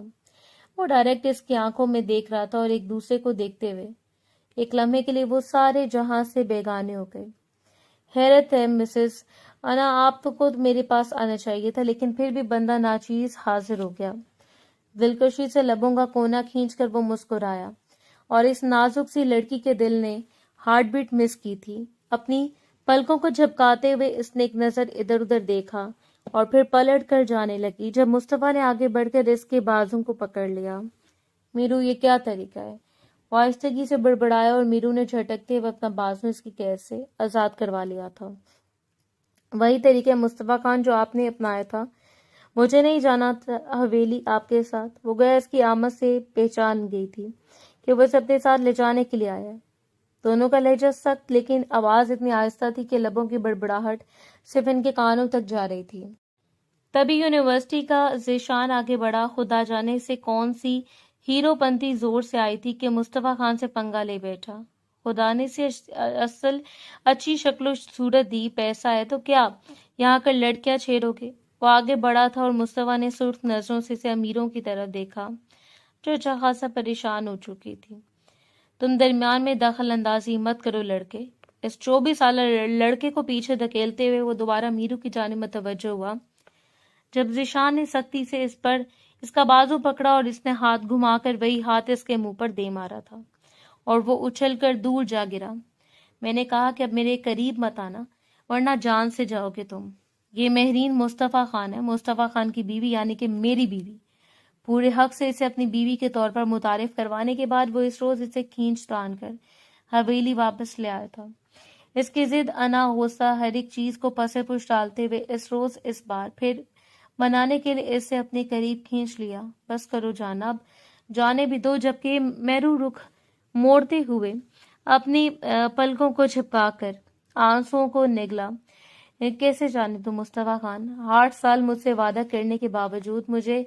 وہ ڈائریکٹ اس کی آنکھوں میں دیکھ رہا تھا، اور ایک دوسرے کو دیکھتے ہوئے ایک لمحے کے لیے وہ سارے جہاں سے بیگانے ہو گئے۔ حیرت ہے مسز انا، آپ کو میرے پاس آنا چاہیے تھا، لیکن پھر بھی بندہ ناچیز حاضر ہو گیا۔ دلکشی سے لبوں کا کونا کھینچ کر وہ مسکرایا، اور اس نازک سی لڑکی کے دل نے ہارٹ بیٹ مس کی تھی، اپنی پلکوں کو جھپکاتے ہوئے اس نے ایک نظر ادھر ادھر دیکھا اور پھر پلٹ کر جانے لگی جب مصطفیٰ نے آگے بڑھ کر اس کے بازوں کو پکڑ لیا۔ میرو، یہ کیا طریقہ ہے؟ وہ آہستگی سے بڑبڑایا اور میرو نے جھٹکتے ہوئے اپنا بازو اس کی قید سے آزاد کروا لیا تھا۔ وہی طریقہ ہے مصطفیٰ خان جو آپ نے اپنایا تھا۔ مجھے نہیں جانا تھا حویلی آپ کے ساتھ۔ وہ گیا اس کی آمد سے پہچان گئی تھی کہ وہ اسے اپنے ساتھ لے جانے کے لیے آیا ہے۔ دونوں کا لہجہ سخت لیکن آواز اتنی آہستہ تھی کہ لبوں کی بڑبڑاہٹ صرف ان کے کانوں تک جا رہی تھی۔ تبھی یونیورسٹی کا ذیشان آگے بڑھا۔ خدا جانے سے کون سی ہیرو پنتی زور سے آئی تھی کہ مصطفیٰ خان سے پنگا لے بیٹھا۔ خدا نے اسے اصل اچھی شکل و صورت دی، پیسہ ہے تو کیا یہاں کر لڑکیاں چھیڑو گے؟ وہ آگے بڑھا تھا اور مصطفیٰ نے سرخ نظروں سے اسے امیروں کی طرف دیکھا جو اچھا خاصا پریشان ہو چکی تھی۔ تم درمیان میں دخل اندازی مت کرو لڑکے۔ اس 24 سالہ لڑکے کو پیچھے دھکیلتے ہوئے وہ دوبارہ میرو کی جانب متوجہ ہوا۔ جب ذیشان نے سختی سے اس کا بازو پکڑا اور اس نے ہاتھ گھما کر وہی ہاتھ اس کے منہ پر دے مارا تھا اور وہ اچھل کر دور جا گرا۔ میں نے کہا کہ اب میرے قریب مت آنا ورنہ جان سے جاؤ گے تم۔ یہ مہرین مصطفیٰ خان ہے، مصطفیٰ خان کی بیوی، یعنی کہ میری بیوی۔ پورے حق سے اسے اپنی بیوی کے طور پر متعارف کروانے کے بعد وہ اس روز اسے کھینچ تان کر حویلی واپس لے آیا تھا۔ اس کی ضد، انا، غصہ، ہر ایک چیز کو پس پش ڈالتے ہوئے اس روز اس بار پھر منانے کے لیے اسے اپنے قریب کھینچ لیا۔ بس کرو جانا، اب جانے بھی دو۔ جبکہ میرو رخ موڑتے ہوئے اپنی پلکوں کو جھپکا کر آنسوؤں کو نگلا۔ کیسے جانے دو مصطفیٰ خان؟ 8 سال مجھ سے وعدہ کرنے کے باوجود مجھے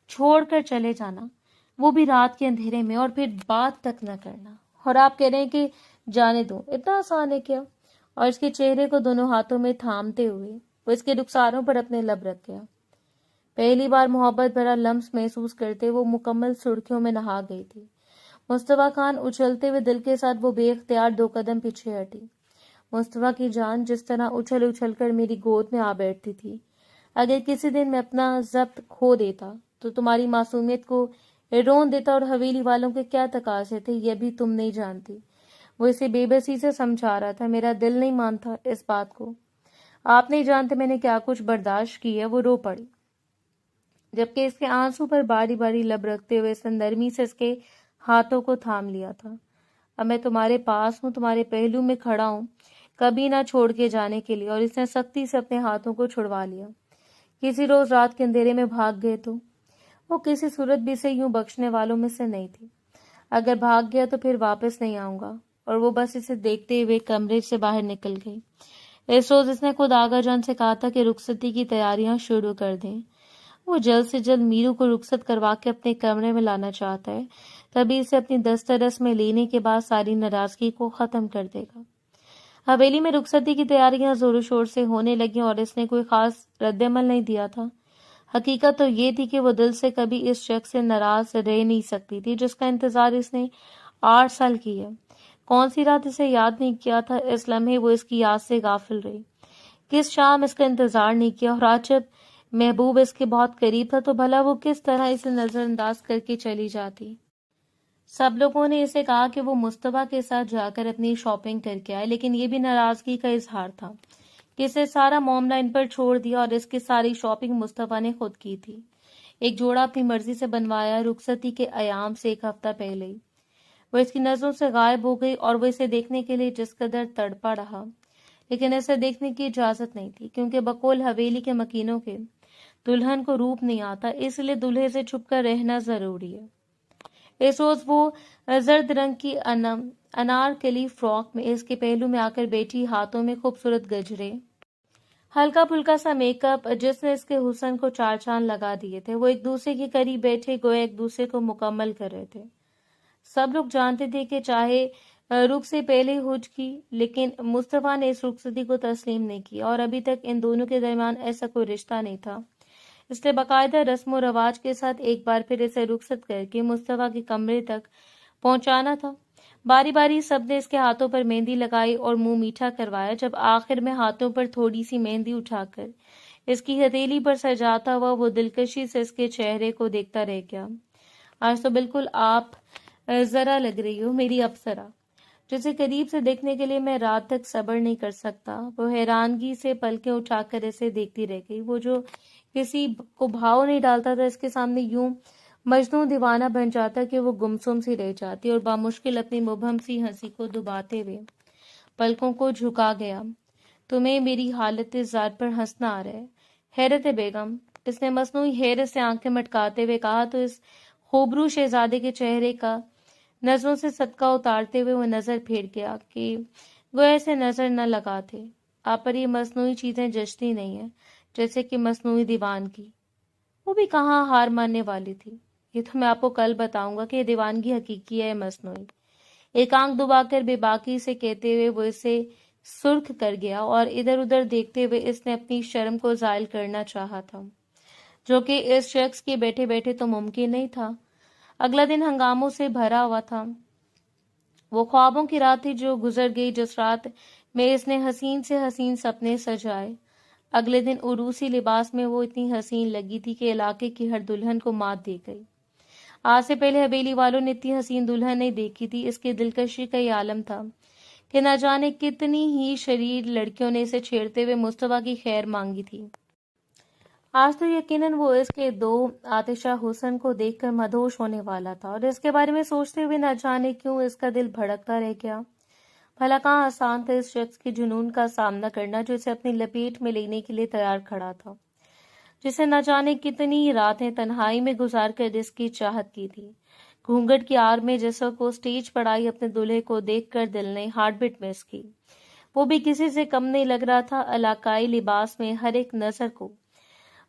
چھوڑ کر چلے جانا، وہ بھی رات کے اندھیرے میں، اور پھر بات تک نہ کرنا، اور آپ کہہ رہے ہیں کہ جانے دو؟ اتنا آسان ہے کیا؟ اور اس کے چہرے کو دونوں ہاتھوں میں تھامتے ہوئے وہ اس کے رخساروں پر اپنے لب رکھ گیا۔ پہلی بار محبت بھرا لمس محسوس کرتے وہ مکمل سرخیوں میں نہا گئی تھی۔ مصطفیٰ خان اچھلتے ہوئے دل کے ساتھ وہ بے اختیار 2 قدم پیچھے ہٹی۔ مصطفیٰ کی جان جس طرح اچھل اچھل کر میری گود میں آ بیٹھتی تھی، اگر کسی دن میں اپنا ضبط کھو دیتا تو تمہاری معصومیت کو رون دیتا، اور حویلی والوں کے کیا تقاضے تھے یہ بھی تم نہیں جانتی۔ وہ اسے بے بسی سے سمجھا رہا تھا۔ میرا دل نہیں مانتا اس بات کو۔ آپ نہیں جانتے میں نے کیا کچھ برداشت کی ہے۔ وہ رو پڑی، جبکہ اس کے آنسو پر باری باری لب رکھتے ہوئے اس نے نرمی سے اس کے ہاتھوں کو تھام لیا تھا۔ اب میں تمہارے پاس ہوں، تمہارے پہلو میں کھڑا ہوں، کبھی نہ چھوڑ کے جانے کے لیے۔ اور اس نے سختی سے اپنے ہاتھوں کو چھڑوا لیا۔ کسی روز رات کے اندھیرے میں بھاگ گئے تو؟ وہ کسی صورت بھی سے یوں بخشنے والوں میں سے نہیں تھی۔ اگر بھاگ گیا تو پھر واپس نہیں آؤں گا۔ اور وہ بس اسے دیکھتے ہوئے کمرے سے باہر نکل گئی۔ اس روز اس نے خود آغا جان سے کہا تھا کہ رخصتی کی تیاریاں شروع کر دیں۔ وہ جلد سے جلد میرو کو رخصت کروا کے اپنے کمرے میں لانا چاہتا ہے، تبھی اسے اپنی دسترس میں لینے کے بعد ساری ناراضگی کو ختم کر دے گا۔ حویلی میں رخصتی کی تیاریاں زور و شور سے ہونے لگیں اور اس نے کوئی خاص رد عمل نہیں دیا تھا۔ حقیقت تو یہ تھی کہ وہ دل سے کبھی اس شخص سے ناراض رہ نہیں سکتی تھی جس کا انتظار اس نے 8 سال کی ہے۔ کون سی رات اسے یاد نہیں کیا تھا، اس لمحے وہ اس کی یاد سے غافل رہی۔ کس شام اس کا انتظار نہیں کیا، اور آج جب محبوب اس کے بہت قریب تھا تو بھلا وہ کس طرح اسے نظر انداز کر کے چلی جاتی۔ سب لوگوں نے اسے کہا کہ وہ مصطفیٰ کے ساتھ جا کر اپنی شاپنگ کر کے آئے، لیکن یہ بھی ناراضگی کا اظہار تھا کہ اسے سارا معاملہ ان پر چھوڑ دیا، اور اس کی ساری شاپنگ مصطفیٰ نے خود کی تھی۔ ایک جوڑا اپنی مرضی سے بنوایا، رخصتی کے ایام سے 1 ہفتہ پہلے ہی۔ وہ اس کی نظروں سے غائب ہو گئی اور وہ اسے دیکھنے کے لیے جس قدر تڑپا رہا، لیکن اسے دیکھنے کی اجازت نہیں تھی، کیونکہ بقول حویلی کے مکینوں کے دلہن کو روپ نہیں آتا، اس لیے دلہے سے چھپ کر رہنا ضروری ہے۔ اس روز وہ زرد رنگ کی انارکلی فراک میں اس کے پہلو میں آ کر بیٹھی، ہاتھوں میں خوبصورت گجرے، ہلکا پھلکا سا میک اپ جس نے اس کے حسن کو 4 چاند لگا دیے تھے۔ وہ ایک دوسرے کے قریب بیٹھے گویا ایک دوسرے کو مکمل کر رہے تھے۔ سب لوگ جانتے تھے کہ چاہے رخ سے پہلے ہو چکی، لیکن مصطفیٰ نے اس رخصتی کو تسلیم نہیں کیا، اور ابھی تک ان دونوں کے درمیان ایسا کوئی رشتہ نہیں تھا۔ اس نے باقاعدہ رسم و رواج کے ساتھ ایک بار پھر اسے رخصت کر کے مصطفیٰ کے کمرے تک پہنچانا تھا۔ باری باری سب نے اس کے ہاتھوں پر مہندی لگائی اور منہ میٹھا کروایا، جب آخر میں ہاتھوں پر تھوڑی سی مہندی اٹھا کر اس کی ہتھیلی پر سجاتا ہوا وہ دلکشی سے اس کے چہرے کو دیکھتا رہ گیا۔ آج تو بالکل آپ ذرا لگ رہی ہو میری اپسرا۔ جسے قریب سے دیکھنے کے لیے میں رات تک صبر نہیں کر سکتا۔ وہ حیرانگی سے پلکیں اٹھا کر اسے دیکھتی رہ گئی۔ وہ جو کسی کو بھاؤ نہیں ڈالتا تھا، اس کے سامنے یوں مجنوں دیوانہ بن جاتا کہ وہ گمسم سی رہ جاتی اور بامشکل اپنی مبہم سی ہنسی کو دباتے ہوئے پلکوں کو جھکا گیا۔ تمہیں میری حالت زار پر ہنسنا آ رہا ہے، حیرت بیگم؟ اس نے مصنوعی حیرت سے آنکھیں مٹکاتے ہوئے کہا تو اس خوبرو شہزادے کے چہرے کا نظروں سے صدقہ اتارتے ہوئے وہ نظر پھیر گیا کہ وہ ایسے نظر نہ لگاتے۔ آپ پر یہ مصنوعی چیزیں جچتی نہیں ہیں، جیسے کہ مصنوعی دیوان کی۔ وہ بھی کہاں ہار ماننے والی تھی۔ یہ تو میں آپ کو کل بتاؤں گا کہ یہ دیوانگی حقیقی ہے مصنوعی۔ ایک آنکھ دبا کر بے باکی سے کہتے ہوئے وہ اسے سرخ کر گیا اور ادھر ادھر دیکھتے ہوئے اس نے اپنی شرم کو زائل کرنا چاہا تھا، جو کہ اس شخص کے بیٹھے بیٹھے تو ممکن نہیں تھا۔ اگلا دن ہنگاموں سے بھرا ہوا تھا۔ وہ خوابوں کی رات تھی جو گزر گئی، جس رات میں اس نے حسین سے حسین سپنے سجائے۔ اگلے دن عروسی لباس میں وہ اتنی حسین لگی تھی کہ علاقے کی ہر دلہن کو مات دے گئی۔ آج سے پہلے حویلی والوں نے اتنی حسین دلہن نہیں دیکھی تھی۔ اس کی دلکشی کا یہ عالم تھا کہ نہ جانے کتنی ہی شریر لڑکیوں نے اسے چھیڑتے ہوئے مصطفیٰ کی خیر مانگی تھی۔ آج تو یقیناً وہ اس کے دو آتشہ حسن کو دیکھ کر مدہوش ہونے والا تھا، اور اس کے بارے میں سوچتے ہوئے نہ جانے کیوں اس کا دل بھڑکتا رہ گیا۔ بھلا کہاں آسان تھا اس شخص کے جنون کا سامنا کرنا جو اسے اپنی لپیٹ میں لینے کے لیے تیار کھڑا تھا، جسے نہ جانے کتنی راتیں تنہائی میں گزار کر اس کی چاہت کی تھی۔ گھونگھٹ کی آڑ میں جس کو سٹیج پر آئی اپنے دلہے کو دیکھ کر دل نے ہارٹ بیٹ مس کی۔ وہ بھی کسی سے کم نہیں لگ رہا تھا، علاقائی لباس میں ہر ایک نظر کو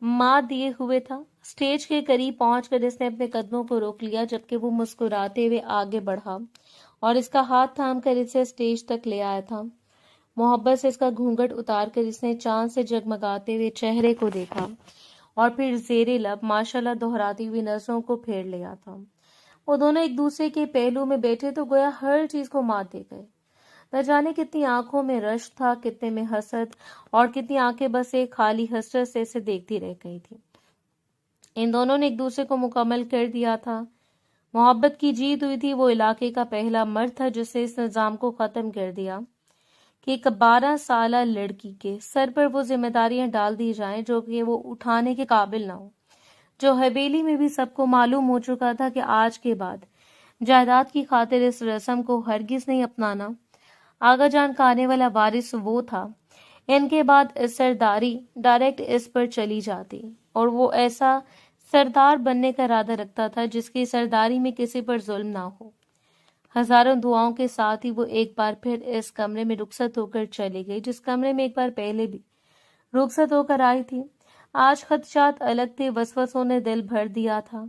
مات دیے ہوئے تھا۔ سٹیج کے قریب پہنچ کر اس نے اپنے قدموں کو روک لیا، جبکہ وہ مسکراتے ہوئے آگے بڑھا اور اس کا ہاتھ تھام کر اسے سٹیج تک لے آیا تھا۔ محبت سے اس کا گھونگھٹ اتار کر اس نے چاند سے جگمگاتے ہوئے چہرے کو دیکھا اور پھر زیر لب ماشاءاللہ دہراتی ہوئی نظروں کو پھیر لیا تھا۔ وہ دونوں ایک دوسرے کے پہلو میں بیٹھے تو گویا ہر چیز کو مات دے گئے۔ نہ جانے کتنی آنکھوں میں رشک تھا، کتنے میں حسد، اور کتنی آنکھیں بس ایک خالی حسرت سے اسے دیکھتی رہ گئی تھی۔ ان دونوں نے ایک دوسرے کو مکمل کر دیا تھا۔ محبت کی جیت ہوئی تھی۔ وہ علاقے کا پہلا مرد تھا جس نے اس نظام کو ختم کر دیا کہ ایک 12 سالہ لڑکی کے سر پر وہ ذمہ داریاں ڈال دی جائیں جو کہ وہ اٹھانے کے قابل نہ ہو۔ جو حویلی میں بھی سب کو معلوم ہو چکا تھا کہ آج کے بعد جائیداد کی خاطر اس رسم کو ہرگز نہیں اپنانا۔ آغا جان کا آنے والا وارث وہ تھا۔ ان کے بعد سرداری ڈائریکٹ اس پر چلی جاتی، اور وہ ایسا سردار بننے کا ارادہ رکھتا تھا جس کی سرداری میں کسی پر ظلم نہ ہو۔ ہزاروں دعاؤں کے ساتھ ہی وہ ایک بار پھر اس کمرے میں رخصت ہو کر چلی گئی جس کمرے میں ایک بار پہلے بھی رخصت ہو کر آئی تھی۔ آج خدشات الگ تھے، وسوسوں نے دل بھر دیا تھا۔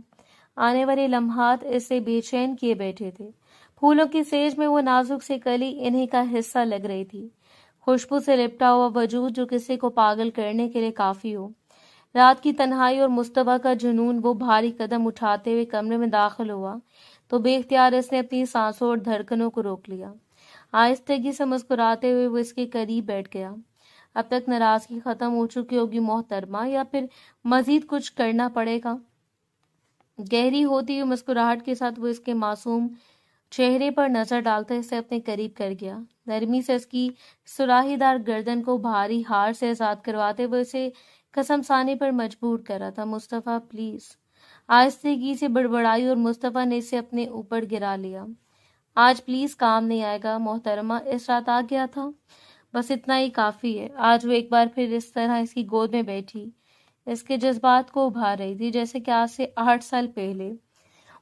آنے والے لمحات اسے بے چین کیے بیٹھے تھے۔ پھولوں کی سیج میں وہ نازک سی کلی انہی کا حصہ لگ رہی تھی، خوشبو سے لپٹا ہوا وجود جو کسی کو پاگل کرنے کے لیے کافی ہو۔ رات کی تنہائی اور مصطفیٰ کا جنون۔ وہ بھاری قدم اٹھاتے ہوئے کمرے میں داخل ہوا تو بے اختیار اس نے اپنی سانسوں اور دھڑکنوں کو روک لیا۔ آہستگی سے مسکراتے ہوئے وہ اس کے قریب بیٹھ گیا۔ اب تک ناراضگی ختم ہو چکی ہوگی محترمہ، یا پھر مزید کچھ کرنا پڑے گا؟ گہری ہوتی ہوئی مسکراہٹ کے ساتھ وہ اس کے معصوم چہرے پر نظر ڈالتا اسے اپنے قریب کر گیا۔ نرمی سے اس کی سراہی دار گردن کو بھاری ہار سے آزاد کرواتے ہوئے اسے قسم سانی پر مجبور کرا تھا۔ مصطفیٰ پلیز، آہستگی سے بڑبڑائی اور مصطفیٰ نے اسے اپنے اوپر گرا لیا۔ آج پلیز کام نہیں آئے گا محترمہ، اس رات آ گیا تھا، بس اتنا ہی کافی ہے۔ آج وہ ایک بار پھر اس طرح اس کی گود میں بیٹھی اس کے جذبات کو ابھار رہی تھی جیسے کہ آج سے 8 سال پہلے،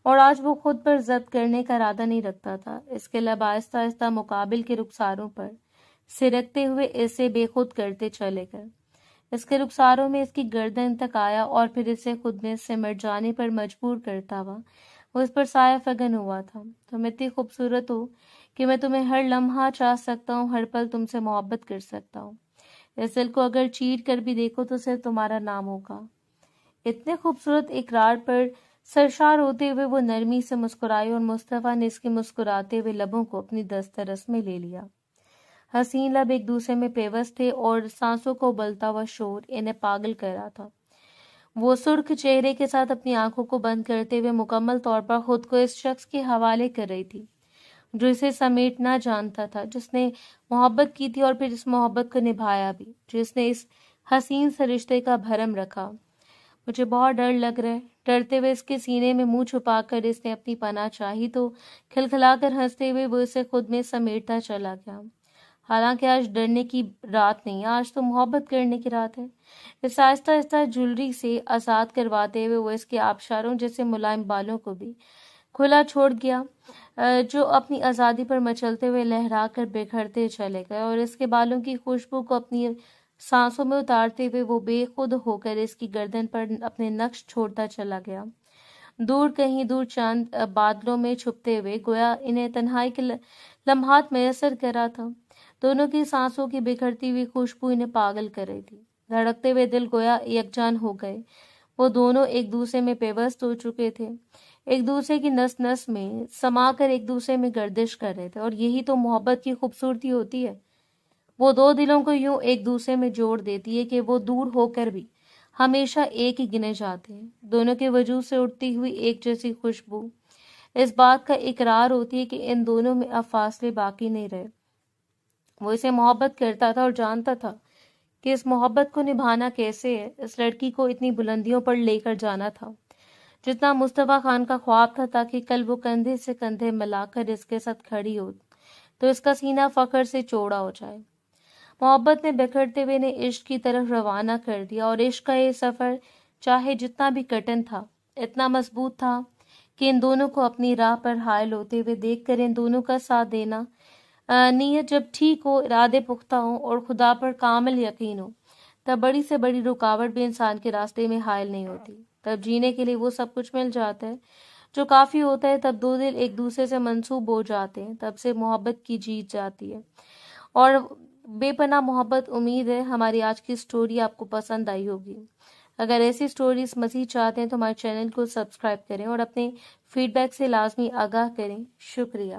اور آج وہ خود پر ضبط کرنے کا ارادہ نہیں رکھتا تھا۔ اس کے لب آہستہ آہستہ مقابل کے رخساروں پر سرکتے ہوئے اسے بے خود کرتے چلے گئے۔ اس کے رخساروں میں اس کی گردن تک آیا اور پھر اسے خود میں سمٹ جانے پر مجبور کرتا ہوا وہ اس پر سایہ فگن ہوا تھا۔ تم اتنی خوبصورت ہو کہ میں تمہیں ہر لمحہ چاہ سکتا ہوں، ہر پل تم سے محبت کر سکتا ہوں۔ اس دل کو اگر چیر کر بھی دیکھو تو صرف تمہارا نام ہوگا۔ اتنے خوبصورت اقرار پر سرشار ہوتے ہوئے وہ نرمی سے مسکرائی اور مصطفیٰ نے اس کے مسکراتے ہوئے لبوں کو اپنی دسترس میں لے لیا۔ حسین لب ایک دوسرے میں پیوست تھے اور سانسوں کو ابلتا ہوا شور انہیں پاگل کر رہا تھا۔ وہ سرخ چہرے کے ساتھ اپنی آنکھوں کو بند کرتے ہوئے مکمل طور پر خود کو اس شخص کے حوالے کر رہی تھی۔ جو اسے سمیٹنا جانتا تھا، جس نے محبت کی تھی اور پھر اس محبت کو نبھایا بھی، جس نے اس حسین سے رشتے کا بھرم رکھا۔ مجھے بہت ڈر لگ رہا ہے۔ ڈرتے ہوئے اس کے سینے میں منہ چھپا کر اس نے اپنی پناہ چاہی تو کھلکھلا کر ہنستے ہوئے وہ اسے خود میں سمیٹتا چلا گیا۔ حالانکہ آج ڈرنے کی رات نہیں، آج تو محبت کرنے کی رات ہے۔ اس آہستہ آہستہ جولری سے آزاد کرواتے ہوئے وہ اس کے آبشاروں جیسے ملائم بالوں کو بھی کھلا چھوڑ گیا، جو اپنی آزادی پر مچلتے ہوئے لہرا کر بکھرتے چلے گئے، اور اس کے بالوں کی خوشبو کو اپنی سانسوں میں اتارتے ہوئے وہ بے خود ہو کر اس کی گردن پر اپنے نقش چھوڑتا چلا گیا۔ دور کہیں دور چاند بادلوں میں چھپتے ہوئے گویا انہیں تنہائی کے لمحات میسر کر رہا تھا۔ دونوں کی سانسوں کی بکھرتی ہوئی خوشبو انہیں پاگل کر رہی تھی۔ دھڑکتے ہوئے دل گویا یکجان ہو گئے۔ وہ دونوں ایک دوسرے میں پیوست ہو چکے تھے، ایک دوسرے کی نس نس میں سما کر ایک دوسرے میں گردش کر رہے تھے، اور یہی تو محبت کی خوبصورتی ہوتی ہے۔ وہ دو دلوں کو یوں ایک دوسرے میں جوڑ دیتی ہے کہ وہ دور ہو کر بھی ہمیشہ ایک ہی گنے جاتے ہیں۔ دونوں کے وجود سے اٹھتی ہوئی ایک جیسی خوشبو اس بات کا اقرار ہوتی ہے کہ ان دونوں میں اب فاصلے باقی نہیں رہے۔ وہ اسے محبت کرتا تھا اور جانتا تھا کہ اس محبت کو نبھانا کیسے ہے۔ اس لڑکی کو اتنی بلندیوں پر لے کر جانا تھا جتنا مصطفیٰ خان کا خواب تھا، تاکہ کل وہ کندھے سے کندھے ملا کر اس کے ساتھ کھڑی ہو تو اس کا سینہ فخر سے چوڑا ہو جائے۔ محبت نے بکھرتے ہوئے نے عشق کی طرف روانہ کر دیا، اور عشق کا یہ سفر چاہے جتنا بھی کٹن تھا، اتنا مضبوط تھا کہ ان دونوں کو اپنی راہ پر حائل ہوتے ہوئے دیکھ کر ان دونوں کا ساتھ دینا، نیت جب ٹھیک ہو، ارادے پختہ ہوں اور خدا پر کامل یقین ہو، تب بڑی سے بڑی رکاوٹ بھی انسان کے راستے میں حائل نہیں ہوتی۔ تب جینے کے لیے وہ سب کچھ مل جاتا ہے جو کافی ہوتا ہے۔ تب دو دل ایک دوسرے سے منسوب ہو جاتے ہیں، تب سے محبت کی جیت جاتی ہے، اور بے پناہ محبت۔ امید ہے ہماری آج کی سٹوری آپ کو پسند آئی ہوگی۔ اگر ایسی سٹوریز مزید چاہتے ہیں تو ہمارے چینل کو سبسکرائب کریں اور اپنے فیڈ بیک سے لازمی آگاہ کریں۔ شکریہ۔